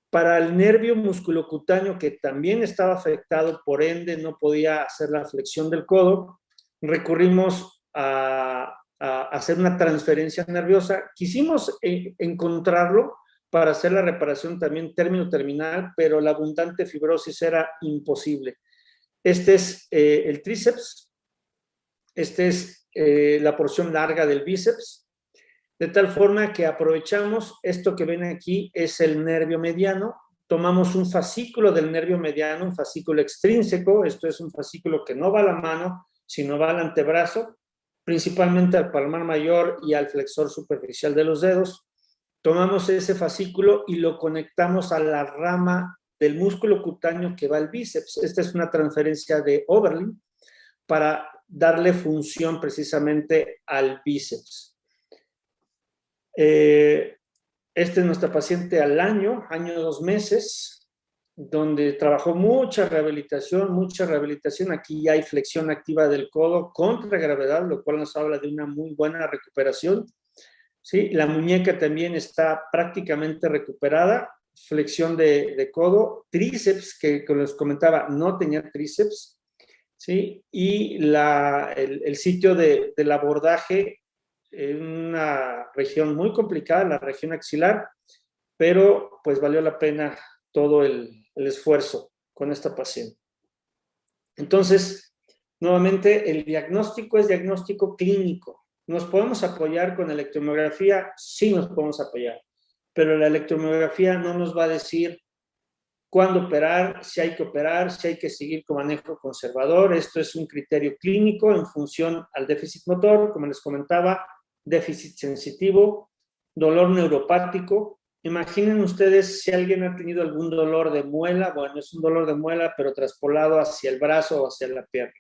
Para el nervio musculocutáneo, que también estaba afectado, por ende no podía hacer la flexión del codo, recurrimos a hacer una transferencia nerviosa. Quisimos encontrarlo para hacer la reparación también término terminal, pero la abundante fibrosis era imposible. Este es el tríceps, este es la porción larga del bíceps, de tal forma que aprovechamos esto que ven aquí, es el nervio mediano, tomamos un fascículo del nervio mediano, un fascículo extrínseco, esto es un fascículo que no va a la mano, sino va al antebrazo, principalmente al palmar mayor y al flexor superficial de los dedos. Tomamos ese fascículo y lo conectamos a la rama del músculo cutáneo que va al bíceps. Esta es una transferencia de Oberlin para darle función precisamente al bíceps. Esta es nuestra paciente al año 2 meses, donde trabajó mucha rehabilitación. Aquí ya hay flexión activa del codo contra gravedad, lo cual nos habla de una muy buena recuperación. ¿Sí? La muñeca también está prácticamente recuperada, flexión de codo, tríceps, que como les comentaba, no tenía tríceps, ¿sí? Y el sitio del abordaje en una región muy complicada, la región axilar, pero pues valió la pena todo el esfuerzo con esta paciente. Entonces, nuevamente, el diagnóstico es diagnóstico clínico. ¿Nos podemos apoyar con electromiografía? Sí, nos podemos apoyar, pero la electromiografía no nos va a decir cuándo operar, si hay que operar, si hay que seguir con manejo conservador. Esto es un criterio clínico en función al déficit motor, como les comentaba, déficit sensitivo, dolor neuropático. Imaginen ustedes si alguien ha tenido algún dolor de muela. Bueno, es un dolor de muela, pero traspolado hacia el brazo o hacia la pierna.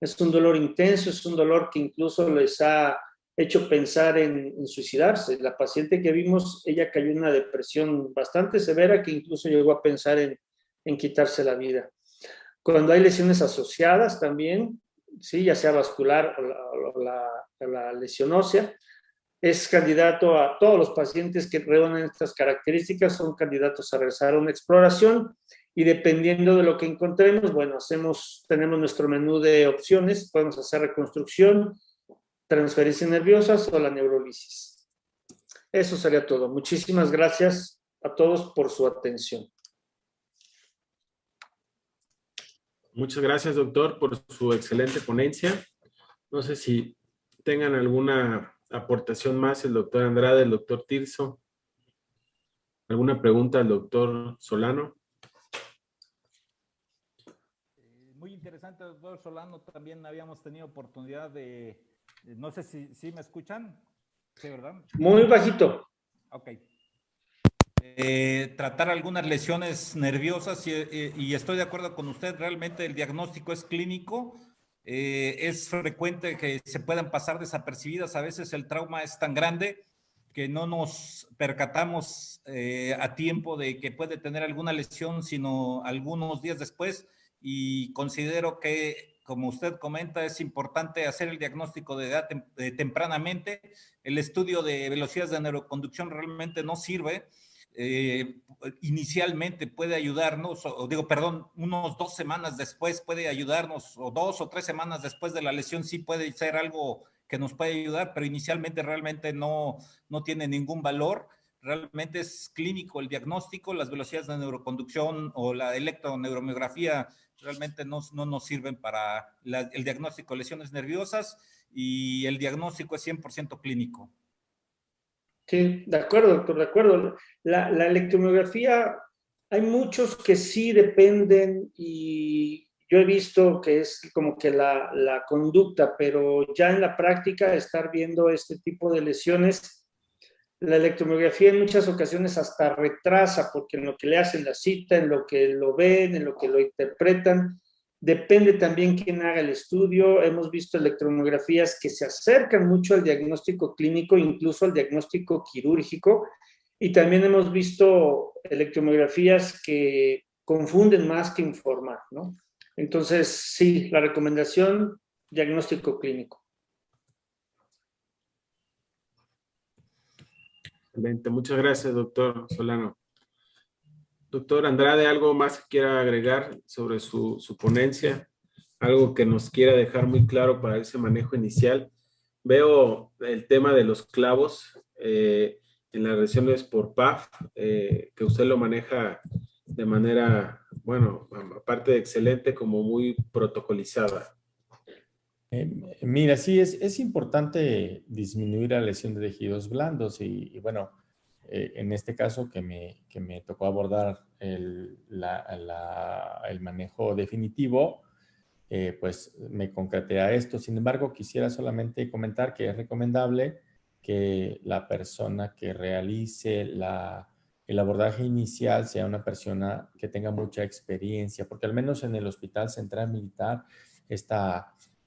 Es un dolor intenso, es un dolor que incluso les ha hecho pensar en suicidarse. La paciente que vimos, ella cayó en una depresión bastante severa que incluso llegó a pensar en quitarse la vida. Cuando hay lesiones asociadas también, ¿sí? Ya sea vascular o la lesión ósea, es candidato a todos los pacientes que reúnen estas características, son candidatos a realizar una exploración y dependiendo de lo que encontremos, bueno, tenemos nuestro menú de opciones, podemos hacer reconstrucción, transferencias nerviosas o la neurolisis. Eso sería todo. Muchísimas gracias a todos por su atención. Muchas gracias, doctor, por su excelente ponencia. No sé si tengan alguna aportación más el doctor Andrade, el doctor Tirso. ¿Alguna pregunta al doctor Solano? Muy interesante, doctor Solano. También habíamos tenido oportunidad de... No sé si me escuchan. Sí, ¿verdad? Muy bajito. Ok. Tratar algunas lesiones nerviosas y estoy de acuerdo con usted, realmente el diagnóstico es clínico, es frecuente que se puedan pasar desapercibidas, a veces el trauma es tan grande que no nos percatamos a tiempo de que puede tener alguna lesión, sino algunos días después, y considero que, como usted comenta, es importante hacer el diagnóstico de edad tempranamente. El estudio de velocidades de neuroconducción realmente no sirve. Inicialmente puede ayudarnos, unos 2 semanas después puede ayudarnos, o 2 o 3 semanas después de la lesión sí puede ser algo que nos puede ayudar, pero inicialmente realmente no tiene ningún valor. Realmente es clínico el diagnóstico, las velocidades de neuroconducción o la electroneuromiografía realmente no nos sirven para el diagnóstico de lesiones nerviosas y el diagnóstico es 100% clínico. Sí, de acuerdo, doctor, de acuerdo. La electromiografía, hay muchos que sí dependen y yo he visto que es como que la conducta, pero ya en la práctica estar viendo este tipo de lesiones, la electromiografía en muchas ocasiones hasta retrasa porque en lo que le hacen la cita, en lo que lo ven, en lo que lo interpretan, depende también quién haga el estudio. Hemos visto electromiografías que se acercan mucho al diagnóstico clínico, incluso al diagnóstico quirúrgico, y también hemos visto electromiografías que confunden más que informar, ¿no? Entonces, sí, la recomendación, diagnóstico clínico. Excelente. Muchas gracias, doctor Solano. Doctor Andrade, ¿algo más que quiera agregar sobre su ponencia? Algo que nos quiera dejar muy claro para ese manejo inicial. Veo el tema de los clavos en las lesiones por PAF, que usted lo maneja de manera, bueno, aparte de excelente, como muy protocolizada. Mira, sí, es importante disminuir la lesión de tejidos blandos y bueno, en este caso que me tocó abordar el manejo definitivo, pues me concreté a esto. Sin embargo, quisiera solamente comentar que es recomendable que la persona que realice el abordaje inicial sea una persona que tenga mucha experiencia, porque al menos en el Hospital Central Militar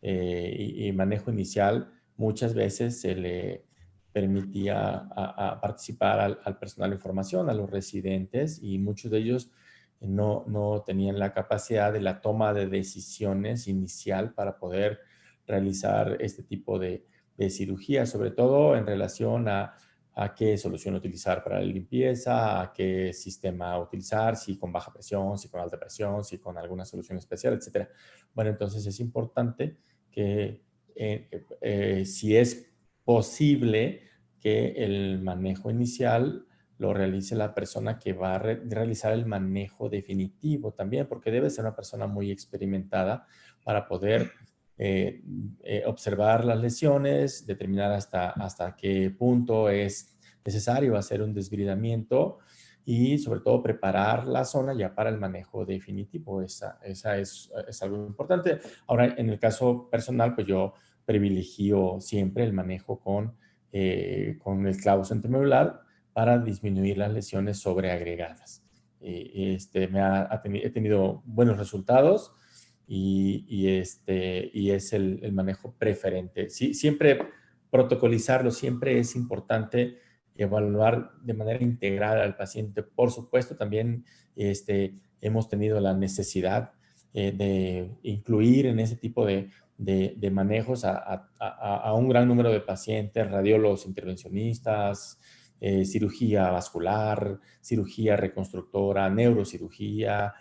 y manejo inicial muchas veces se le permitía a participar al personal de formación, a los residentes, y muchos de ellos no tenían la capacidad de la toma de decisiones inicial para poder realizar este tipo de cirugía, sobre todo en relación a qué solución utilizar para la limpieza, a qué sistema utilizar, si con baja presión, si con alta presión, si con alguna solución especial, etc. Bueno, entonces es importante que si es posible que el manejo inicial lo realice la persona que va a realizar el manejo definitivo también, porque debe ser una persona muy experimentada para poder observar las lesiones, determinar hasta qué punto es necesario hacer un desbridamiento y sobre todo preparar la zona ya para el manejo definitivo. Esa es algo importante. Ahora, en el caso personal, pues yo privilegio siempre el manejo con el clavo centromedular para disminuir las lesiones sobreagregadas. He tenido buenos resultados y es el manejo preferente. Sí, siempre protocolizarlo, siempre es importante evaluar de manera integral al paciente. Por supuesto, también hemos tenido la necesidad de incluir en ese tipo de manejos a un gran número de pacientes, radiólogos intervencionistas, cirugía vascular, cirugía reconstructora, neurocirugía,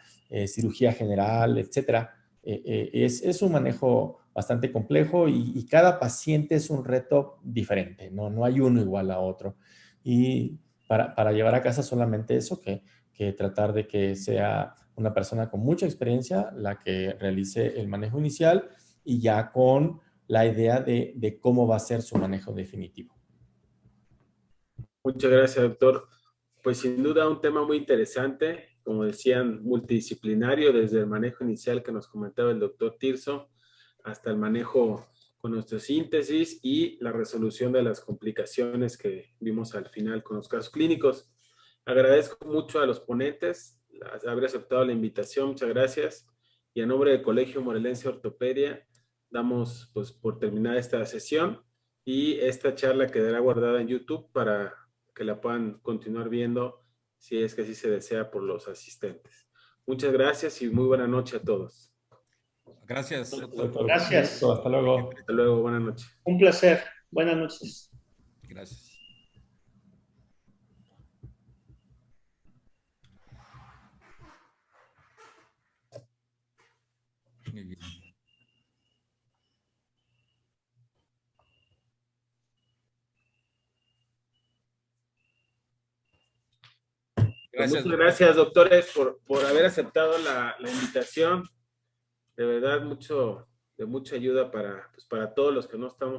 cirugía general, etc. Es un manejo bastante complejo y cada paciente es un reto diferente, no hay uno igual a otro. Y para llevar a casa solamente eso, que tratar de que sea una persona con mucha experiencia la que realice el manejo inicial y ya con la idea de cómo va a ser su manejo definitivo. Muchas gracias, doctor. Pues sin duda un tema muy interesante, como decían, multidisciplinario, desde el manejo inicial que nos comentaba el doctor Tirso, hasta el manejo con nuestra síntesis y la resolución de las complicaciones que vimos al final con los casos clínicos. Agradezco mucho a los ponentes haber aceptado la invitación, muchas gracias. Y a nombre del Colegio Morelense de Ortopedia, damos pues por terminada esta sesión y esta charla quedará guardada en YouTube para que la puedan continuar viendo si es que así se desea por los asistentes. Muchas gracias y muy buena noche a todos. Gracias, doctor. Gracias. Hasta luego. Hasta luego, buenas noches. Un placer. Buenas noches. Gracias. Muy bien. Gracias, muchas gracias, doctores, por haber aceptado la invitación. De verdad, de mucha ayuda para todos los que no estamos